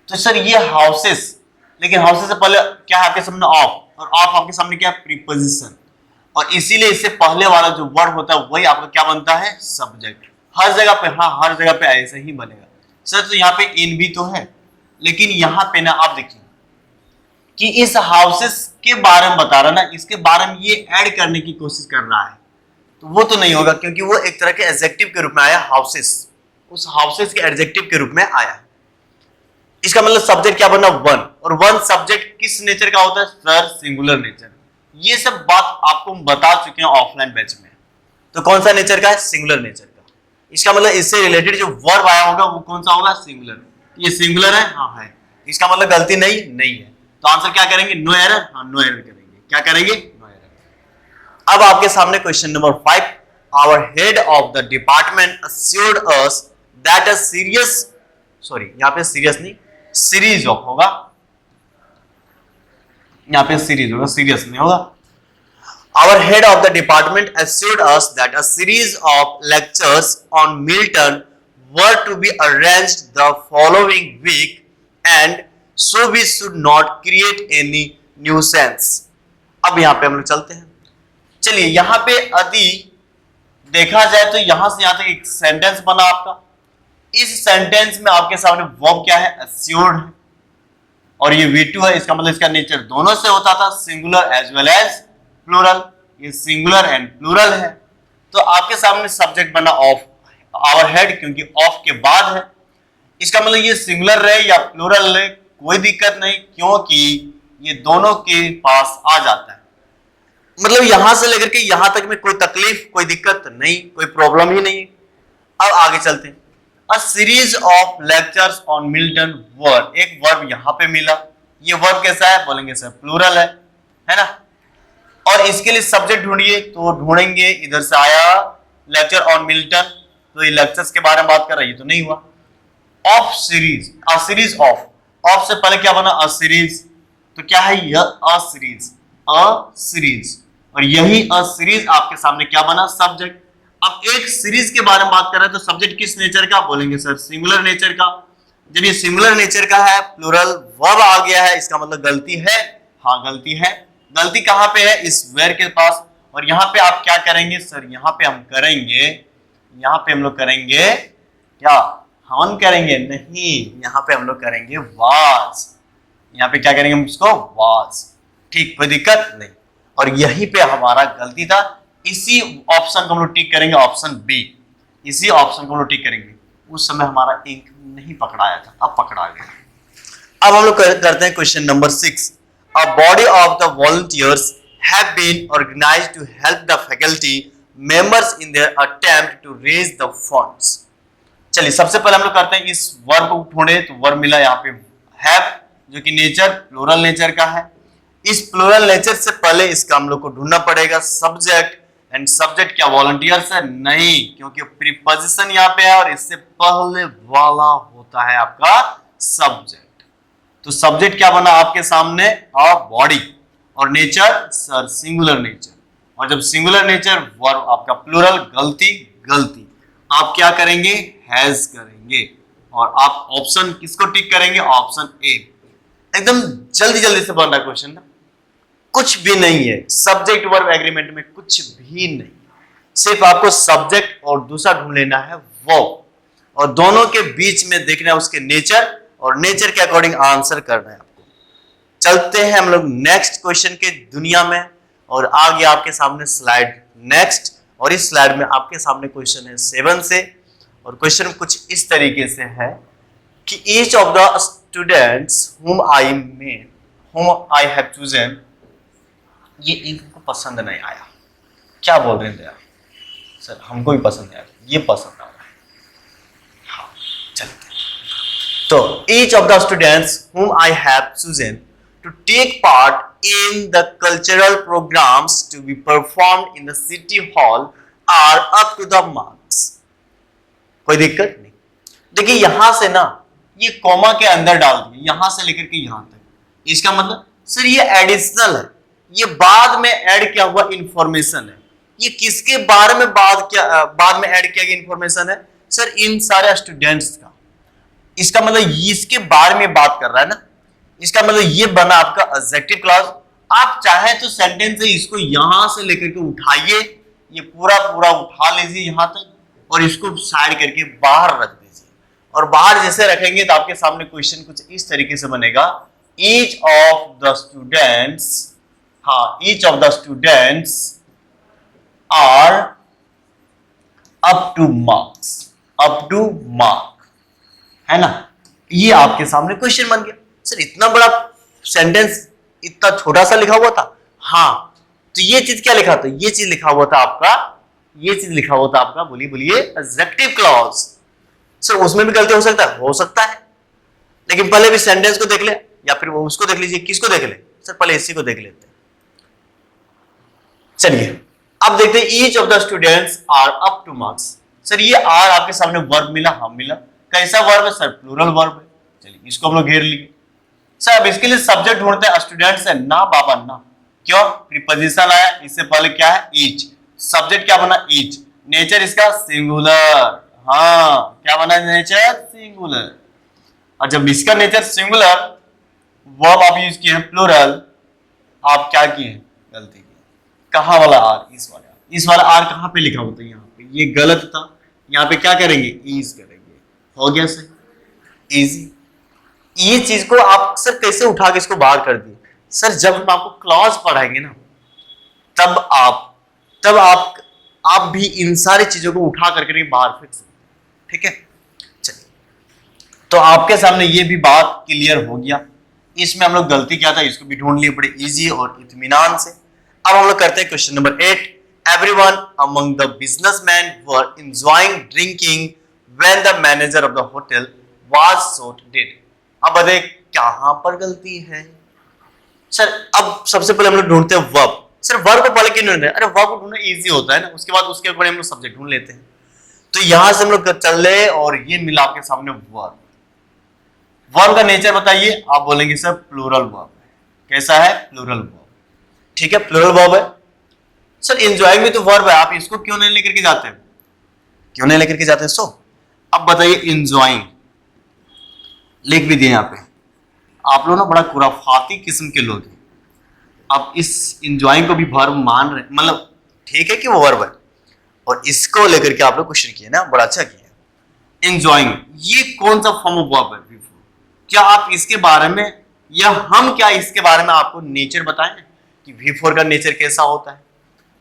Speaker 1: तो सर ये हाउसेस, लेकिन हाउसेस से पहले क्या है आपके सामने ऑफ, और ऑफ आपके सामने क्या है प्रीपोजिशन, और इसीलिए इससे पहले वाला जो वर्ड होता है वही आपका क्या बनता है, सब्जेक्ट। हर जगह पे, हाँ हर जगह पे ऐसे ही बनेगा सर। तो यहाँ पे इन भी तो है, लेकिन यहाँ पे ना आप देखिए कि इस हाउसेस के बारे में बता रहा ना, इसके बारे में ये ऐड करने की कोशिश कर रहा है, तो वो तो नहीं होगा, क्योंकि वो एक तरह के एडजेक्टिव के रूप में आया हाउसेस, उस हाउसेस के एडजेक्टिव के रूप में आया। इसका मतलब सब्जेक्ट क्या बना, वन, और वन सब्जेक्ट किस नेचर का होता है सर, सिंगुलर नेचर। ये सब बात आपको बता चुके हैं ऑफलाइन बैच में। तो कौन सा नेचर का है, सिंगुलर नेचर का। इसका मतलब इससे रिलेटेड जो वर्ब आया होगा वो कौन सा होगा, सिंगुलर। ये सिंगुलर है, हाँ है, इसका मतलब गलती नहीं है। तो आंसर क्या करेंगे, नो एरर, हाँ नो एरर करेंगे। क्या करेंगे, नो एरर। अब आपके सामने question number 5, our head of the department assured us that a serious, sorry यहाँ पे सीरियस नहीं, सीरीज ऑफ होगा, यहाँ पे सीरीज होगा, सीरियस नहीं होगा। Our head of the department assured us that a series of lectures on Milton were to be arranged the following week, and so we should not create any nuisance. अब यहाँ पे हम लोग चलते हैं। चलिए यहाँ पे यदि देखा जाए तो यहाँ से यहाँ तक एक सेंटेंस बना आपका। इस सेंटेंस में आपके सामने वर्ब क्या है, assured है, और ये V2 है। इसका मतलब इसका नेचर दोनों से होता था, singular as well as plural. ये सिंगुलर एंड प्लूरल है। तो आपके सामने सब्जेक्ट बना ऑफ, आवर हेड, क्योंकि ऑफ के बाद है। इसका मतलब ये सिंगुलर रहे या प्लूरल रहे कोई दिक्कत नहीं, क्योंकि ये दोनों के पास आ जाता है। मतलब यहां से लेकर के यहां तक में कोई तकलीफ, कोई दिक्कत नहीं, कोई प्रॉब्लम ही नहीं। अब आगे चलते हैं। A series of lectures on Milton verb, एक वर्ब यहां पे मिला। ये वर्ब कैसा है, बोलेंगे सर प्लूरल है ना। और इसके लिए सब्जेक्ट ढूंढिए, तो ढूंढेंगे, इधर से आया लेक्चर ऑन मिल्टन, तो ये लेक्चर्स के बारे में बात कर रहा है, ये तो नहीं हुआ। Of series, a series of, of से पहले क्या बना, अ सीरीज, तो क्या है यह, अ सीरीज, अ सीरीज, और यही अ सीरीज आपके सामने क्या बना, सब्जेक्ट। अब एक सीरीज के बारे में बात कर रहे हैं, तो सब्जेक्ट किस नेचर का, बोलेंगे सर सिंगुलर नेचर का। जब ये सिंगुलर नेचर का है, प्लूरल वर्ब आ गया है, इसका मतलब गलती है, हाँ गलती है। गलती कहां पे है, इस वेयर के पास। और यहाँ पे आप क्या करेंगे सर, यहाँ पे हम करेंगे, यहाँ पे हम लोग करेंगे क्या, हवन करेंगे नहीं, यहाँ पे हम लोग करेंगे वाज। यहाँ पे क्या करेंगे हम उसको, वाज। ठीक, कोई दिक्कत नहीं। और यहीं पे हमारा गलती था, इसी ऑप्शन को हम लोग टिक करेंगे, ऑप्शन बी, इसी ऑप्शन को हम लोग टिक करेंगे। उस समय हमारा इंक नहीं पकड़ाया था, अब पकड़ा गया। अब हम लोग करते हैं question number 6। A body of the volunteers have been organized to help the faculty members in their attempt to raise the funds. चलिए सबसे पहले हम लोग करते हैं, इस वर्ब को ढूंढे, तो वर्ब मिला यहाँ पे have, जो कि नेचर प्लूरल नेचर का है। इस प्लूरल नेचर से पहले इसका हम लोग को ढूंढना पड़ेगा सब्जेक्ट एंड सब्जेक्ट क्या वॉलंटियर्स है? नहीं, क्योंकि प्रीपोजिशन यहाँ पे है और इससे पहले वाला होता है आपका सब्जेक्ट। तो सब्जेक्ट क्या बना आपके सामने? A body. और नेचर सर सिंगुलर नेचर। और जब सिंगुलर नेचर वर्ब आपका प्लूरल, गलती गलती, आप क्या करेंगे? हैज करेंगे। और आप ऑप्शन किसको टिक करेंगे? Option A. एकदम जल्दी जल्दी से बन रहा है क्वेश्चन ना, कुछ भी नहीं है सब्जेक्ट वर्ब एग्रीमेंट में, कुछ भी नहीं, सिर्फ आपको सब्जेक्ट और दूसरा ढूंढ लेना है वर्ब, और दोनों के बीच में देखना है उसके नेचर, और नेचर के अकॉर्डिंग आंसर करना है आपको। चलते हैं हम लोग नेक्स्ट क्वेश्चन के दुनिया में, और आ गया आपके सामने स्लाइड नेक्स्ट, और इस स्लाइड में आपके सामने क्वेश्चन है 7 से, और क्वेश्चन कुछ इस तरीके से है कि each of the students whom I have chosen, ये इनको पसंद नहीं आया। क्या बोल रहे हैं सर? हमको भी पसंद नहीं आया, ये पसंद आ रहा है। हाँ, चलते हैं। तो each of the students whom I have chosen to take part in the cultural programs to be performed in the city hall are up to the marks। कोई दिक्कत नहीं। देखिए यहां से ना ये कॉमा के अंदर डाल दिए, यहां से लेकर के यहां तक। इसका मतलब सर ये एडिशनल है, ये बाद में ऐड किया हुआ इंफॉर्मेशन है। ये किसके बारे में बाद में ऐड किया गया इंफॉर्मेशन है? सर इन सारे स्टूडेंट्स का। इसका मतलब इसके बारे में बात कर रहा है ना, इसका मतलब ये बना आपका एडजेक्टिव क्लॉज। आप चाहे तो सेंटेंस से इसको यहां से लेकर के उठाइए, ये पूरा पूरा उठा लीजिए यहां तक, और इसको साइड करके बाहर रख दीजिए। और बाहर जैसे रखेंगे तो आपके सामने क्वेश्चन कुछ इस तरीके से बनेगा, ईच ऑफ द स्टूडेंट्स, हाँ, each of the students are up to marks, up to mark, है ना। ये आपके सामने क्वेश्चन बन गया। सर इतना बड़ा सेंटेंस इतना छोटा सा लिखा हुआ था? हाँ, तो ये चीज क्या लिखा था? ये चीज लिखा हुआ था आपका, ये चीज लिखा हुआ था आपका, बोलिए बोलिए, एडजेक्टिव क्लॉज। सर उसमें भी गलती हो सकता है? हो सकता है, लेकिन पहले भी सेंटेंस को देख ले, या फिर वो उसको देख लीजिए। किसको देख ले? सर पहले इसी को देख लेते हैं। चलिए अब देखते हैं, each of the students are up to marks. Sir ये आर आपके सामने वर्ब मिला, हम मिला, कैसा वर्ब है? सर प्लूरल वर्ब है। चलिए इसको हम लोग घेर लिए। सर अब इसके लिए सब्जेक्ट ढूंढते हैं, स्टूडेंट्स है ना बाबा ना, क्यों? प्रीपोजिशन आया, इससे पहले क्या है? ईच। सब्जेक्ट क्या बना? ईच। नेचर इसका सिंगुलर, हाँ क्या बना? Nature singular. और जब इसका नेचर सिंगुलर, वर्ब आप यूज किए हैं प्लूरल, आप क्या किए? गलती की। कहाँ वाला आर? इस वाला आर। इस वाला आर कहाँ पे लिखा होता है? यहाँ पे। ये गलत था, यहाँ पे क्या करेंगे? ईज करेंगे। हो गया सर, इजी। ये चीज को आप सर कैसे उठा के इसको बाहर कर दिए? सर जब हम आपको क्लॉज पढ़ाएंगे ना, तब आप भी इन सारी चीजों को उठा करके बाहर फेंक सकते, ठीक है। चलिए, तो आपके सामने ये भी बात क्लियर हो गया। इसमें हम लोग गलती क्या था इसको भी ढूंढ लिए बड़े इजी और इत्मीनान से। अब हम लोग करते हैं question number 8। Everyone among the businessmen were enjoying drinking when the manager of the hotel was shot dead। अब बताइए कहां पर गलती है? सर अब सबसे पहले हम लोग ढूंढते हैं वर्ब। सर वर्ब को पहले क्यों ढूंढते हैं? अरे वर्ब को ढूंढना इजी होता है ना, उसके बाद उसके अकॉर्डिंग हम लोग सब्जेक्ट ढूंढ लेते हैं। तो यहां से हम लोग चल रहे और ये मिला आपके सामने वर्ब। वर्ब का नेचर बताइए। आप बोलेंगे सर प्लूरल वर्ब है। कैसा है? प्लूरल वर्ब, ठीक है, प्लूरल वर्ब है। सर एंजॉयिंग भी तो वर्ब है, आप इसको क्यों नहीं लेकर के जाते हैं? क्यों नहीं लेकर के जाते हैं? सो अब बताइए, एंजॉयिंग लिख भी दिए यहाँ पे। आप लोग ना बड़ा खुराफाती किस्म के लोग हैं। आप इस एंजॉयिंग को भी वर्ब मान रहे हैं, मतलब ठीक है कि वो वर्ब है, और इसको लेकर के आप लोग क्वेश्चन किए ना, बड़ा अच्छा किया। एंजॉयिंग ये कौन सा फॉर्म ऑफ वर्ब है? क्या आप इसके बारे में, या हम क्या इसके बारे में आपको नेचर बताएं कि V4 का नेचर कैसा होता है?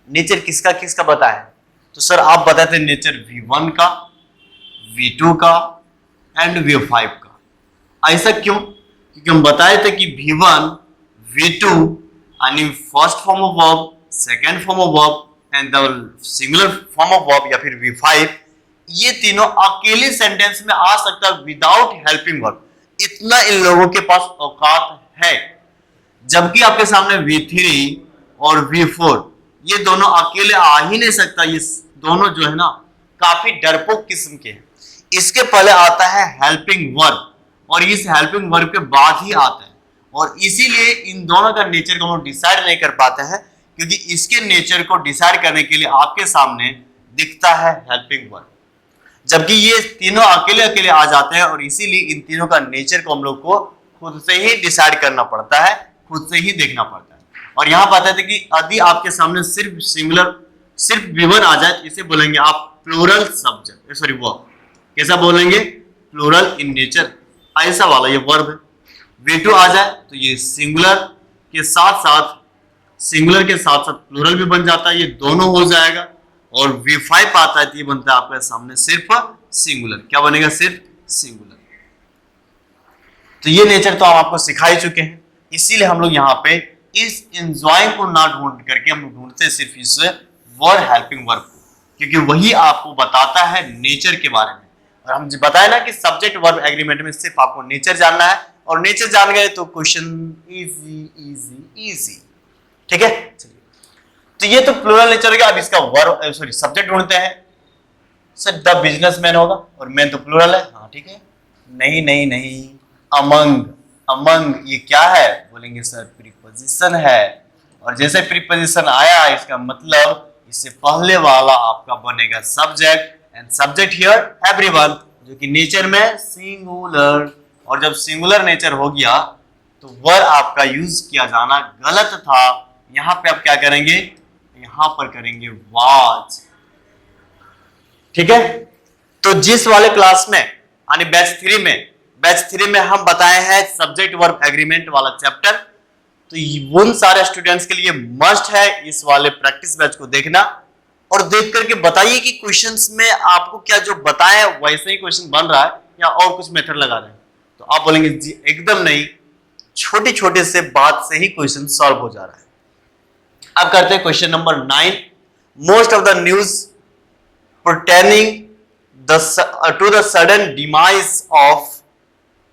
Speaker 1: नेचर किसका किसका बताया? तो सर आप बताते हैं नेचर V1 का, V2 का एंड V5 का। ऐसा क्यों? क्योंकि हम बताए थे कि V1, V2 यानी first form of verb, second form of verb and the singular form of verb, या फिर V5, ये तीनों अकेले सेंटेंस में आ सकता है विदाउट हेल्पिंग वर्ब। इतना इन लोगों के पास औकात है। जबकि आपके सामने V3 और V4 ये दोनों अकेले आ ही नहीं सकता, ये दोनों जो है ना काफी डरपोक किस्म के हैं। इसके पहले आता है हेल्पिंग वर्ब और इस हेल्पिंग वर्ब के बाद ही आता है, और इसीलिए इन दोनों का नेचर को हम डिसाइड नहीं कर पाते हैं, क्योंकि इसके नेचर को डिसाइड करने के लिए आपके सामने दिखता है हेल्पिंग वर्ब, जबकि ये तीनों अकेले अकेले आ जाते हैं, और इसीलिए इन तीनों का नेचर को हम लोग को खुद से ही डिसाइड करना पड़ता है, खुद से ही देखना पड़ता है। और यहाँ बताते थे कि यदि आपके सामने सिर्फ सिंगुलर सिर्फ V1 आ जाए, इसे बोलेंगे आप प्लूरल सब्जेक्ट, सॉरी वर्ब। कैसा बोलेंगे? प्लूरल इन नेचर, ऐसा वाला ये वर्ब है। V2 आ जाए तो ये सिंगुलर के साथ साथ प्लूरल भी बन जाता है, ये दोनों हो जाएगा। और V5 आता है तो ये बनता है आपके सामने सिर्फ सिंगुलर। क्या बनेगा? सिर्फ सिंगुलर। तो ये नेचर तो हम आपको सिखा ही चुके हैं, इसीलिए हम लोग यहाँ पे इस एंजॉइंग को ना ढूंढ करके हम ढूंढते सिर्फ इस वर्ड हेल्पिंग वर्ब को, क्योंकि वही आपको बताता है नेचर के बारे में। और हम बताए ना कि सब्जेक्ट वर्ब एग्रीमेंट में सिर्फ आपको नेचर जानना है, और नेचर जान गए तो क्वेश्चन इजी इजी इजी। ठीक है, चलिए। तो ये तो प्लूरल नेचर हो गया। अब इसका वर्ब सॉरी सब्जेक्ट ढूंढते हैं। सर द बिजनेसमैन होगा, और मैन तो प्लूरल है। हाँ ठीक है। नहीं नहीं नहीं, अमंग। अमंग ये क्या है? बोलेंगे सर प्रीपोजिशन है, और जैसे प्रीपोजिशन आया इसका मतलब इससे पहले वाला आपका बनेगा subject, and subject here everyone, जो कि नेचर में सिंगुलर। और जब सिंगुलर नेचर हो गया तो वर्ब आपका यूज किया जाना गलत था। यहां पे आप क्या करेंगे? यहां पर करेंगे वाज। ठीक है। तो जिस वाले क्लास में यानी बैच 3 में हम बताए हैं सब्जेक्ट वर्ब एग्रीमेंट वाला चैप्टर, तो उन सारे स्टूडेंट्स के लिए मस्ट है इस वाले प्रैक्टिस बैच को देखना, और देख करके बताइए कि क्वेश्चंस में आपको क्या जो बताया वैसे ही क्वेश्चन बन रहा है या और कुछ मेथड लगा रहे हैं। तो आप बोलेंगे जी एकदम नहीं, छोटे छोटे से बात से ही क्वेश्चन सॉल्व हो जा रहा है। अब करते हैं question number 9। Most of the news pertaining to the sudden demise of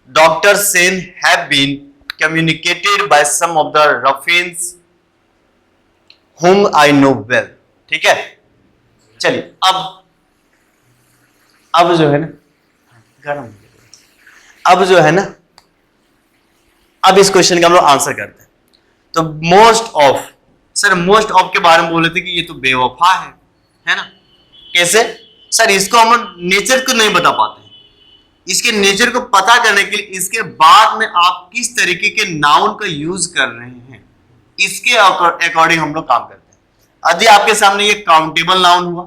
Speaker 1: Dr. Sen have been communicated by some of the ruffians whom I know well। ठीक है, चलिए अब जो है ना गरम, अब जो है ना, अब इस क्वेश्चन का हम लोग आंसर करते हैं। तो मोस्ट ऑफ के बारे में बोले थे कि ये तो बेवफा है ना। कैसे? सर इसको हम नेचर को नहीं बता पाते हैं। इसके नेचर को पता करने के लिए इसके बाद में आप किस तरीके के नाउन का यूज कर रहे हैं, इसके अकॉर्डिंग हम लोग काम करते हैं। यदि आपके सामने ये काउंटेबल नाउन हुआ,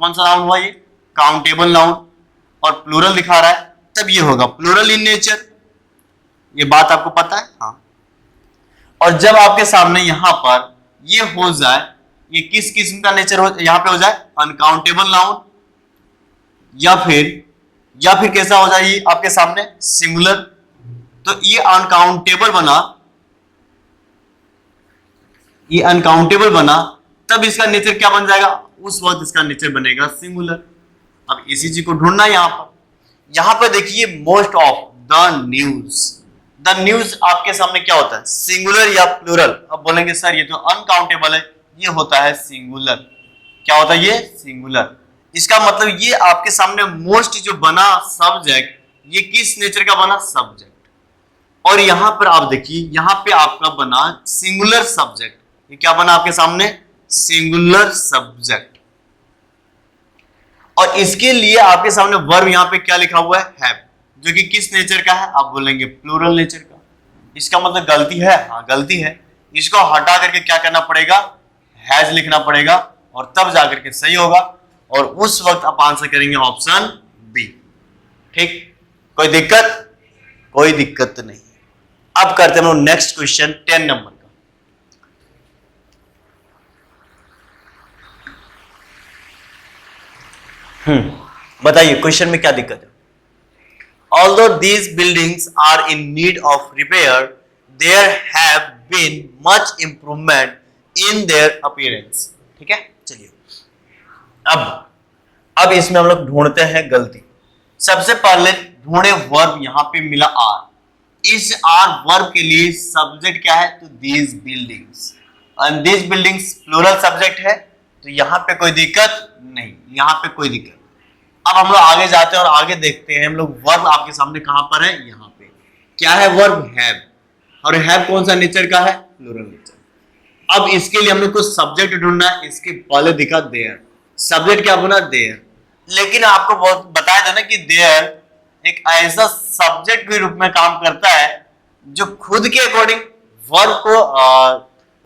Speaker 1: कौन सा नाउन हुआ? ये काउंटेबल नाउन, और प्लूरल दिखा रहा है, तब ये होगा प्लूरल इन नेचर। ये बात आपको पता है? हाँ। और जब आपके सामने यहां पर ये हो जाए, ये किस किस्म का नेचर हो, यहां पे हो जाए अनकाउंटेबल नाउन, या फिर कैसा हो जाए ये आपके सामने सिंगुलर, तो ये अनकाउंटेबल बना, तब इसका नेचर क्या बन जाएगा? उस वक्त इसका नेचर बनेगा सिंगुलर। अब इसी चीज को ढूंढना यहां पर देखिए मोस्ट ऑफ द न्यूज आपके सामने क्या होता है? सिंगुलर या प्लूरल? अब बोलेंगे सर ये तो अनकाउंटेबल है, ये होता है सिंगुलर। क्या होता है? ये सिंगुलर। इसका मतलब ये आपके सामने मोस्ट जो बना सब्जेक्ट, ये किस नेचर का बना? सब्जेक्ट। और यहां पर आप देखिए, यहां पे आपका बना सिंगुलर सब्जेक्ट। ये क्या बना आपके सामने? Singular subject. और इसके लिए आपके सामने वर्ब यहां पे क्या लिखा हुआ है? हैव, जो कि किस नेचर का है? आप बोलेंगे प्लूरल नेचर का। इसका मतलब गलती है? हाँ गलती है। इसको हटा करके क्या करना पड़ेगा? हैज लिखना पड़ेगा, और तब जाकर के सही होगा, और उस वक्त आप आंसर करेंगे ऑप्शन बी। ठीक, कोई दिक्कत? कोई दिक्कत नहीं। अब करते हैं नेक्स्ट क्वेश्चन 10 नंबर का। बताइए क्वेश्चन में क्या दिक्कत है? Although these buildings are in need of repair, there have been much improvement in their appearance। ठीक है, चलिए अब इसमें हम लोग ढूंढते हैं गलती। सबसे पहले ढूंढे वर्ब, यहां पे मिला आर। इस आर वर्ब के लिए सब्जेक्ट क्या है? तो these buildings. And this buildings plural subject है, तो यहाँ पे कोई दिक्कत नहीं, यहाँ पे कोई दिक्कत। अब हम लोग आगे जाते हैं और आगे देखते हैं हम लोग वर्ब आपके सामने कहां पर है, यहाँ पे क्या है वर्ब हैव, और हैव कौन सा नेचर का है, प्लूरल नेचर। अब इसके लिए हम लोग को सब्जेक्ट ढूंढना है, इसके पहले दिखा देयर, सब्जेक्ट क्या बना देयर, लेकिन आपको बहुत बताया था ना कि देयर एक ऐसा सब्जेक्ट के रूप में काम करता है जो खुद के अकॉर्डिंग वर्ब को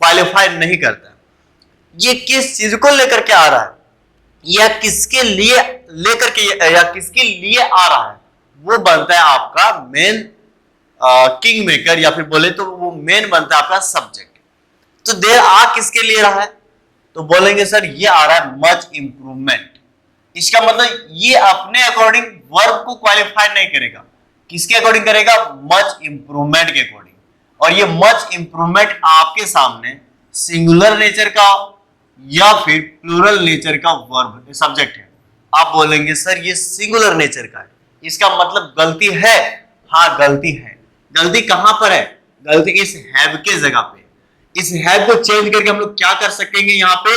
Speaker 1: क्वालिफाई नहीं करता। ये किस चीज को लेकर के आ रहा है या किसके लिए लेकर के या किसके लिए आ रहा है, वो बनता है आपका मेन किंग मेकर, या फिर बोले तो वो मेन बनता है आपका सब्जेक्ट। तो देयर आ किसके लिए रहा है, तो बोलेंगे सर ये आ रहा है मच इंप्रूवमेंट। इसका मतलब ये अपने अकॉर्डिंग वर्ब को क्वालिफाई नहीं करेगा, किसके अकॉर्डिंग करेगा, मच इंप्रूवमेंट के अकॉर्डिंग। और ये मच इंप्रूवमेंट आपके सामने सिंगुलर नेचर का या फिर प्लूरल नेचर का वर्ब सब्जेक्ट है। आप बोलेंगे सर ये सिंगुलर नेचर का है, इसका मतलब गलती है, हाँ गलती है। गलती कहां पर है, गलती इस हैव के जगह पे। इस हैव को चेंज करके हम लोग क्या कर सकेंगे, यहाँ पे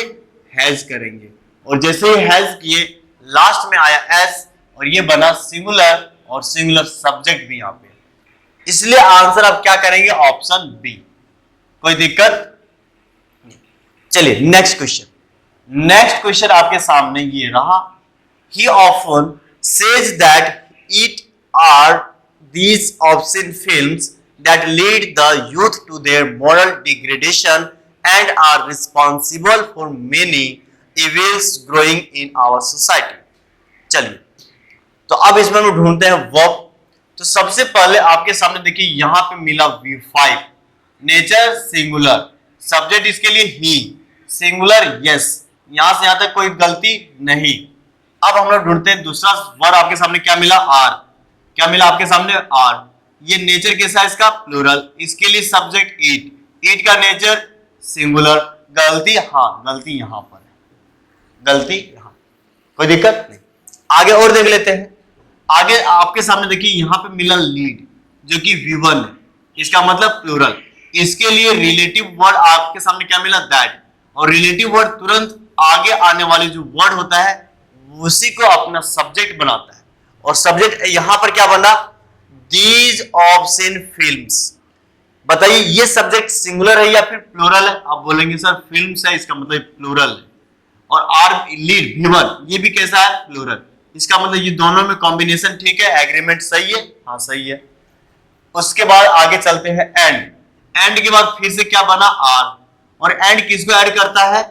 Speaker 1: हैज करेंगे, और जैसे ही हैज किए लास्ट में आया एस और ये बना सिंगुलर, और सिंगुलर सब्जेक्ट भी यहाँ पे, इसलिए आंसर आप क्या करेंगे, ऑप्शन बी। कोई दिक्कत? चलिए नेक्स्ट क्वेश्चन। नेक्स्ट क्वेश्चन आपके सामने ये रहा, he often says that it are these obscene films that lead the youth to their moral degradation and are responsible for many evils growing in our society। चलिए तो अब इसमें हम ढूंढते हैं वर्ब। तो सबसे पहले आपके सामने देखिए यहां पे मिला V5, नेचर सिंगुलर, सब्जेक्ट इसके लिए ही, सिंगुलर यस, यहां से यहां तक कोई गलती नहीं। अब हम लोग ढूंढते हैं दूसरा वर्ड, आपके सामने क्या मिला, आर। क्या मिला आपके सामने, आर। ये नेचर कैसा है इसका, प्लूरल, इसके लिए सब्जेक्ट ईट, ईट का नेचर सिंगुलर। गलती, हाँ गलती यहां पर है, गलती यहां, कोई दिक्कत नहीं। आगे और देख लेते हैं। आगे आपके सामने देखिए यहां पे मिला लीड, जो कि V1 है, इसका मतलब प्लूरल। इसके लिए रिलेटिव वर्ड आपके सामने क्या मिला, दैट, और रिलेटिव वर्ड तुरंत आगे आने वाले जो वर्ड होता है उसी को अपना सब्जेक्ट बनाता है, और सब्जेक्ट यहां पर क्या बना, दीज ऑब्ससीन फिल्म्स। बताइए ये सब्जेक्ट सिंगुलर है या फिर प्लूरल है, आप बोलेंगे सर फिल्म्स है, इसका मतलब प्लूरल है। और आर लीड V1 ये भी कैसा है, प्लूरल, इसका मतलब ये दोनों में कॉम्बिनेशन ठीक है, एग्रीमेंट सही है, हाँ सही है। उसके बाद आगे चलते हैं एंड। एंड के बाद फिर से क्या बना, आर, और एंड किसको ऐड करता है,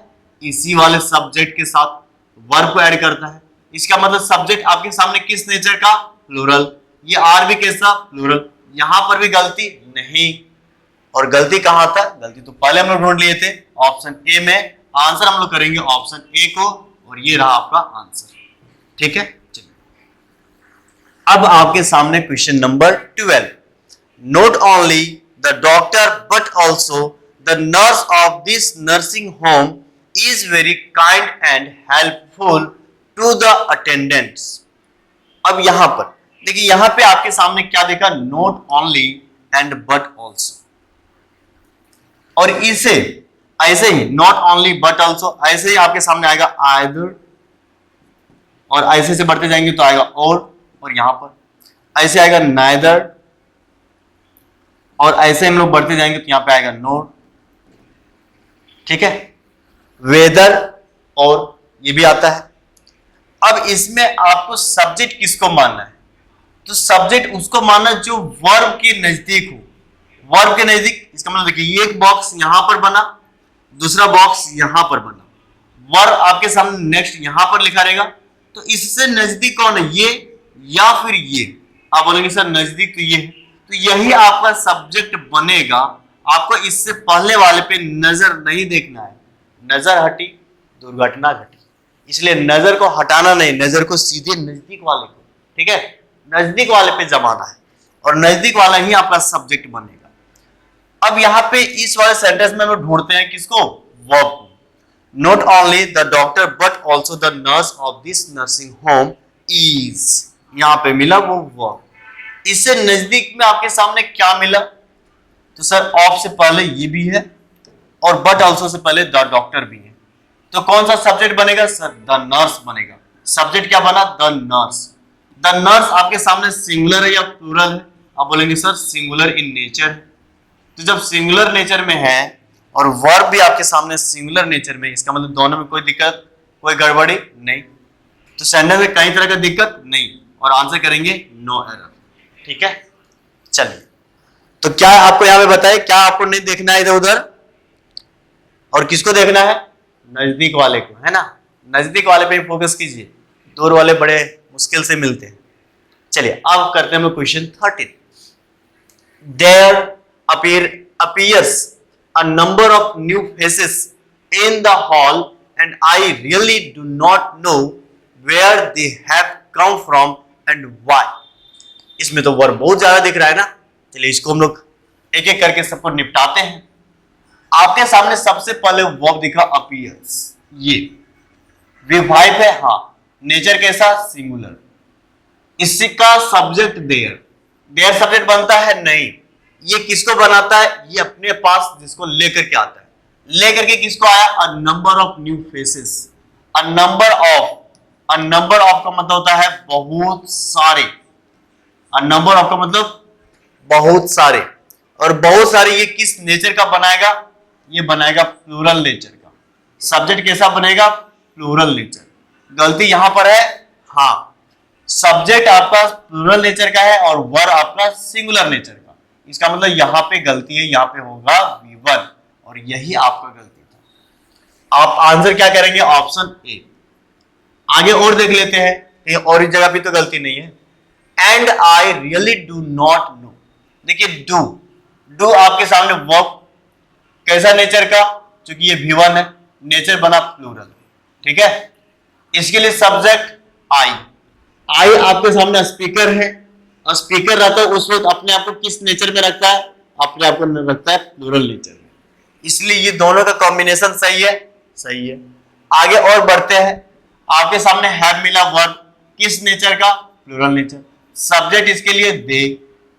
Speaker 1: इसी वाले सब्जेक्ट के साथ वर्ब को ऐड करता है। इसका मतलब सब्जेक्ट आपके सामने किस नेचर का, प्लूरल। ये आर भी कैसा, प्लूरल। यहां पर भी गलती नहीं, और गलती कहां था, गलती तो पहले हम लोग ढूंढ लिए थे ऑप्शन ए में। आंसर हम लोग करेंगे ऑप्शन ए को, और ये रहा आपका आंसर, ठीक है। चलिए अब आपके सामने question number 12। Not only the doctor but also the nurse of this nursing home is very kind and helpful to the attendants। अब यहां पर देखिए, यहां पे आपके सामने क्या देखा, not only and but also, और इसे ऐसे ही not only but also ऐसे ही आपके सामने आएगा either, और ऐसे से बढ़ते जाएंगे तो आएगा और यहां पर ऐसे आएगा neither, और ऐसे हम लोग बढ़ते जाएंगे तो यहां पे आएगा nor, ठीक है। वेदर, और ये भी आता है। अब इसमें आपको सब्जेक्ट किसको मानना है, तो सब्जेक्ट उसको मानना जो वर्ब के नजदीक हो। वर्ब के नजदीक, इसका मतलब देखिए एक बॉक्स यहां पर बना, दूसरा बॉक्स यहां पर बना, वर्ब आपके सामने नेक्स्ट यहां पर लिखा रहेगा, तो इससे नजदीक कौन है, ये या फिर ये। आप बोलेंगे सर नजदीक तो ये है, तो यही आपका सब्जेक्ट बनेगा। आपको इससे पहले वाले पे नजर नहीं देखना है, नजर हटी दुर्घटना घटी, इसलिए नजर को हटाना नहीं, नजर को सीधे नजदीक वाले को, ठीक है, नजदीक वाले पे जमाना है, और नजदीक वाला ही आपका सब्जेक्ट बनेगा। अब यहां पे इस वाले सेंटेंस में हम ढूंढते हैं किसको, वर्ब को। Not only the doctor but also the nurse of this nursing home is, यहां पे मिला वो वर्ब। इससे नजदीक में आपके सामने क्या मिला, तो सर ऑफ से पहले ये भी है और बट ऑल्सो से पहले द डॉक्टर भी है, तो कौन सा सब्जेक्ट बनेगा सर? द नर्स बनेगा। सब्जेक्ट क्या बना? The nurse. द नर्स आपके सामने सिंगुलर है या प्लूरल है? आप बोलेंगे सर सिंगुलर इन नेचर। तो जब सिंगुलर नेचर में है और वर्ब भी आपके सामने सिंगुलर नेचर में, इसका मतलब दोनों में कोई दिक्कत, कोई गड़बड़ी नहीं, तो सेंटेंस में कई तरह का दिक्कत नहीं, और आंसर करेंगे नो एरर। ठीक है, चलिए, तो क्या आपको यहां पे बताए, क्या आपको नहीं देखना है इधर उधर, और किसको देखना है? नजदीक वाले को, है ना? नजदीक वाले पे फोकस कीजिए, दूर वाले बड़े मुश्किल से मिलते हैं। चलिए अब करते हैं हम question 13। There appears a number of new faces in the hall and I really do not know where they have come from and why। इसमें तो वर्ब बहुत ज्यादा दिख रहा है ना, चलिए इसको हम लोग एक एक करके सबको निपटाते हैं। आपके सामने सबसे पहले वर्ब दिखा अपीयर्स, ये विवाहित है, हाँ, नेचर कैसा? सिंगुलर। इसका सब्जेक्ट देयर, देयर सब्जेक्ट बनता है? नहीं। ये किसको बनाता है? ये अपने पास जिसको लेकर के आता है, लेकर के किसको आया? A number of new faces. A number of, a number of का मतलब होता है बहुत सारे। अ नंबर ऑफ का मतलब बहुत सारे, और बहुत सारे ये किस नेचर का बनाएगा? ये बनाएगा प्लूरल नेचर का। सब्जेक्ट कैसा बनेगा? Plural nature. गलती यहां पर है, हाँ, सब्जेक्ट आपका प्लूरल नेचर का है और वर्ब आपका सिंगुलर नेचर का। इसका मतलब यहां पे गलती है, यहां पे होगा V1, और यही आपका गलती था। आप आंसर क्या करेंगे? Option A. आगे और देख लेते हैं, और इस जगह भी तो गलती नहीं है। And I really do not know, देखिए डू आपके सामने वर्ब कैसा नेचर का? क्योंकि ये V1 है, नेचर बना प्लूरल, ठीक है। इसके लिए सब्जेक्ट आई आपके सामने स्पीकर है, और स्पीकर रहता है उस वक्त अपने आप को किस नेचर में रखता है? अपने आप को रखता है प्लूरल नेचर में, इसलिए ये दोनों का कॉम्बिनेशन सही है, सही है। आगे और बढ़ते हैं, आपके सामने हैव मिला वर्ब किस नेचर का? Plural nature. सब्जेक्ट इसके लिए दे,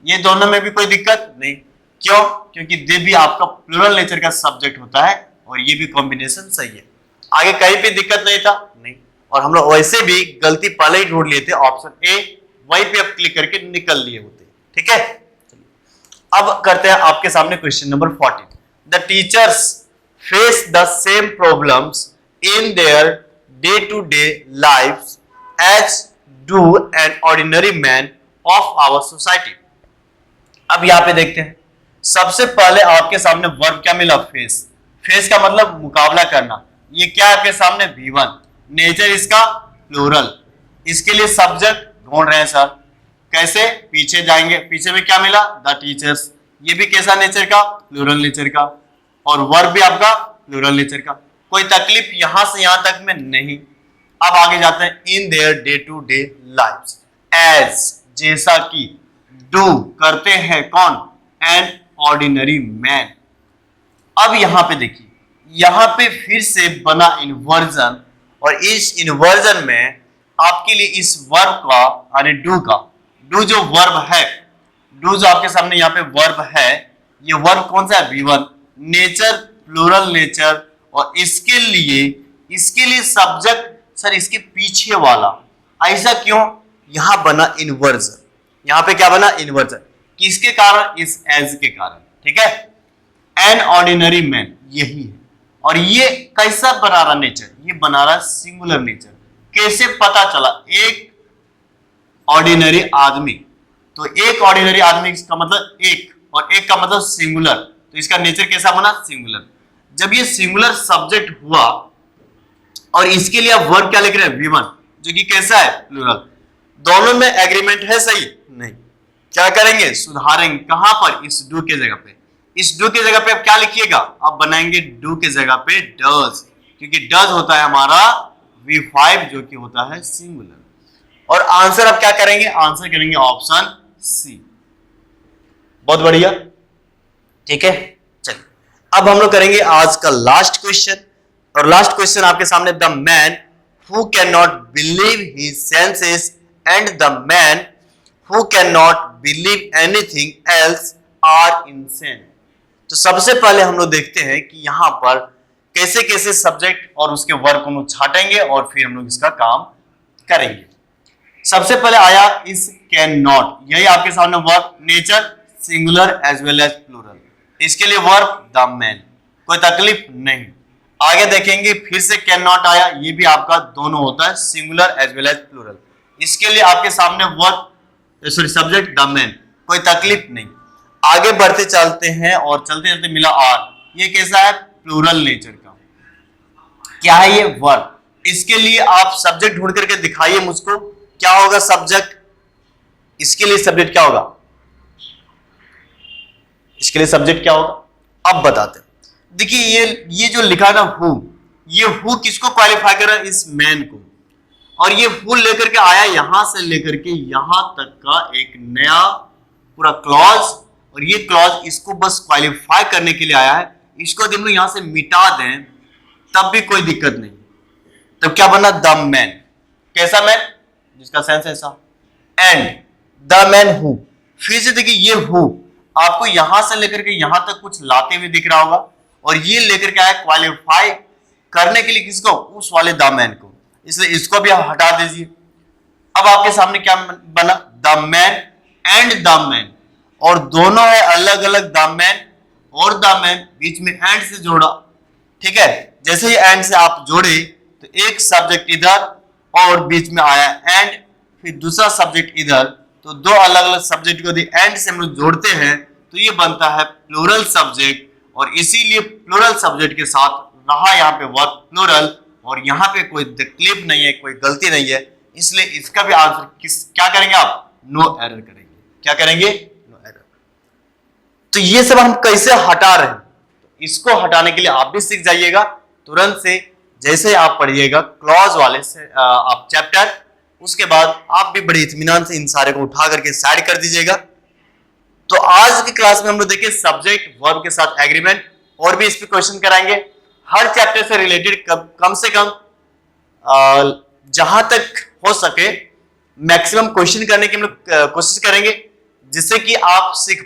Speaker 1: ये दोनों में भी कोई दिक्कत नहीं, क्यों? क्योंकि दे भी आपका प्लूरल नेचर का सब्जेक्ट होता है, और ये भी कॉम्बिनेशन सही है। आगे कहीं पे दिक्कत नहीं था, नहीं, और हम लोग वैसे भी गलती पहले ही ढूंढ लिए थे, ऑप्शन ए, वहीं पे अब क्लिक करके निकल लिए होते, ठीक है। अब करते हैं आपके सामने question number 14। The teachers face the same problems in their day to day lifes as do an ordinary man of our society. अब यहां पे देखते हैं, सबसे पहले आपके सामने वर्ब क्या मिला? फेस। फेस का मतलब मुकाबला करना। ये क्या आपके सामने? V1, नेचर इसका प्लूरल। इसके लिए सब्जेक्ट ढूंढ रहे हैं सर, कैसे? पीछे जाएंगे, पीछे में क्या मिला? द टीचर्स, ये भी कैसा नेचर का? प्लूरल नेचर का, और वर्ब भी आपका प्लूरल नेचर का। कोई तकलीफ यहां से यहां तक में नहीं। अब आगे जाते हैं, in their day to day lifes, as जैसा कि, डू करते हैं कौन? An ordinary man. अब यहां पे देखिए, यहां पे फिर से बना इन्वर्जन, और इस इन्वर्जन में आपके लिए इस वर्ब का, यानी डू का, डू जो वर्ब है, डू जो आपके सामने यहाँ पे वर्ब है, ये वर्ब कौन सा है? V1, नेचर प्लूरल नेचर, और इसके लिए सब्जेक्ट सर इसके पीछे वाला। ऐसा क्यों? यहां बना इन्वर्जन, यहां पे क्या बना? इन्वर्जन। किसके कारण? इस एज के कारण, ठीक है। एन ऑर्डिनरी मैन, यही है, और ये कैसा बना रहा नेचर? ये बना रहा सिंगुलर नेचर। कैसे पता चला? एक ऑर्डिनरी आदमी, तो एक ऑर्डिनरी आदमी का मतलब एक, और एक का मतलब सिंगुलर, तो इसका नेचर कैसा बना? सिंगुलर। जब ये सिंगुलर सब्जेक्ट हुआ, और इसके लिए आप वर्ब क्या लिख रहे हैं? V1, जो कि कैसा है? प्लूरल। दोनों में एग्रीमेंट है? सही नहीं। क्या करेंगे? सुधारेंगे। कहां पर? इस डू के जगह पे। इस डू के जगह पे आप क्या लिखिएगा? आप बनाएंगे डू के जगह पे डज, क्योंकि डज होता है हमारा V5, जो कि होता है सिंगुलर। और आंसर आप क्या करेंगे? आंसर करेंगे ऑप्शन सी। बहुत बढ़िया, ठीक है। चलिए अब हम लोग करेंगे आज का लास्ट क्वेश्चन, और लास्ट क्वेश्चन आपके सामने, the man who can not believe his senses and the man who can not believe anything else are insane. तो सबसे पहले हम लोग देखते हैं कि यहाँ पर कैसे कैसे सब्जेक्ट और उसके वर्ब को हम लोग छाटेंगे और फिर हम लोग इसका काम करेंगे। सबसे पहले आया इस कैन नॉट, यही आपके सामने verb, nature singular as well as plural, इसके लिए वर्ब द मैन, कोई तकलीफ नहीं। आगे देखेंगे फिर से कैन नॉट आया, ये भी आपका दोनों होता है, singular as well as plural, इसके लिए आपके सामने वर्ब सब्जेक्ट द मैन, कोई तकलीफ नहीं। आगे बढ़ते चलते हैं और चलते चलते मिला आर, ये कैसा है, प्लूरल नेचर का, क्या है ये, वर्ब। इसके लिए आप सब्जेक्ट ढूंढ करके दिखाइए मुझको, क्या होगा सब्जेक्ट, इसके लिए सब्जेक्ट क्या होगा, इसके लिए सब्जेक्ट क्या होगा, अब बताते हैं। देखिए ये जो लिखा ना हु, ये हु किसको क्वालिफाई कर रहा है, इस मैन को, और ये हु लेकर के आया यहां से लेकर के यहां तक का एक नया पूरा क्लॉज, और ये क्लॉज इसको बस क्वालिफाई करने के लिए आया है। इसको यदि हम लोग यहां से मिटा दें तब भी कोई दिक्कत नहीं, तब क्या बना, द मैन, कैसा मैन, जिसका सेंस ऐसा, एंड द मैन हु। फिर से देखिए ये हु आपको यहां से लेकर के यहां तक कुछ लाते हुए दिख रहा होगा, और ये लेकर के आया क्वालिफाई करने के लिए किसको, उस वाले द मैन को, इसलिए इसको भी आप हटा दीजिए। अब आपके सामने क्या बना, the man and the man, और दोनों है अलग अलग, द मैन और द मैन, बीच में एंड से जोड़ा, ठीक है। जैसे ही एंड से आप जोड़े तो एक सब्जेक्ट इधर और बीच में आया एंड, फिर दूसरा सब्जेक्ट इधर, तो दो अलग अलग सब्जेक्ट को यदि एंड से हम लोग जोड़ते हैं तो ये बनता है प्लूरल सब्जेक्ट, और इसीलिए प्लूरल सब्जेक्ट के साथ रहा यहाँ पे वर्ब प्लूरल, और यहाँ पे कोई तकलीफ नहीं है, कोई गलती नहीं है, इसलिए इसका भी आंसर क्या करेंगे आप, नो एरर करेंगे। क्या करेंगे, नो एरर। तो ये सब हम कैसे हटा रहे हैं, इसको हटाने के लिए आप भी सीख जाइएगा तुरंत से, जैसे आप पढ़िएगा क्लॉज वाले से आप चैप्टर, उसके बाद आप भी बड़े इत्मीनान से इन सारे को उठा करके साइड कर दीजिएगा। तो आज की क्लास में हम लोग देखिए सब्जेक्ट वर्ब के साथ एग्रीमेंट, और भी इस पे क्वेश्चन कराएंगे हर चैप्टर से रिलेटेड, कम से कम जहां तक हो सके मैक्सिमम क्वेश्चन करने की हम लोग कोशिश करेंगे, जिससे कि आप सीख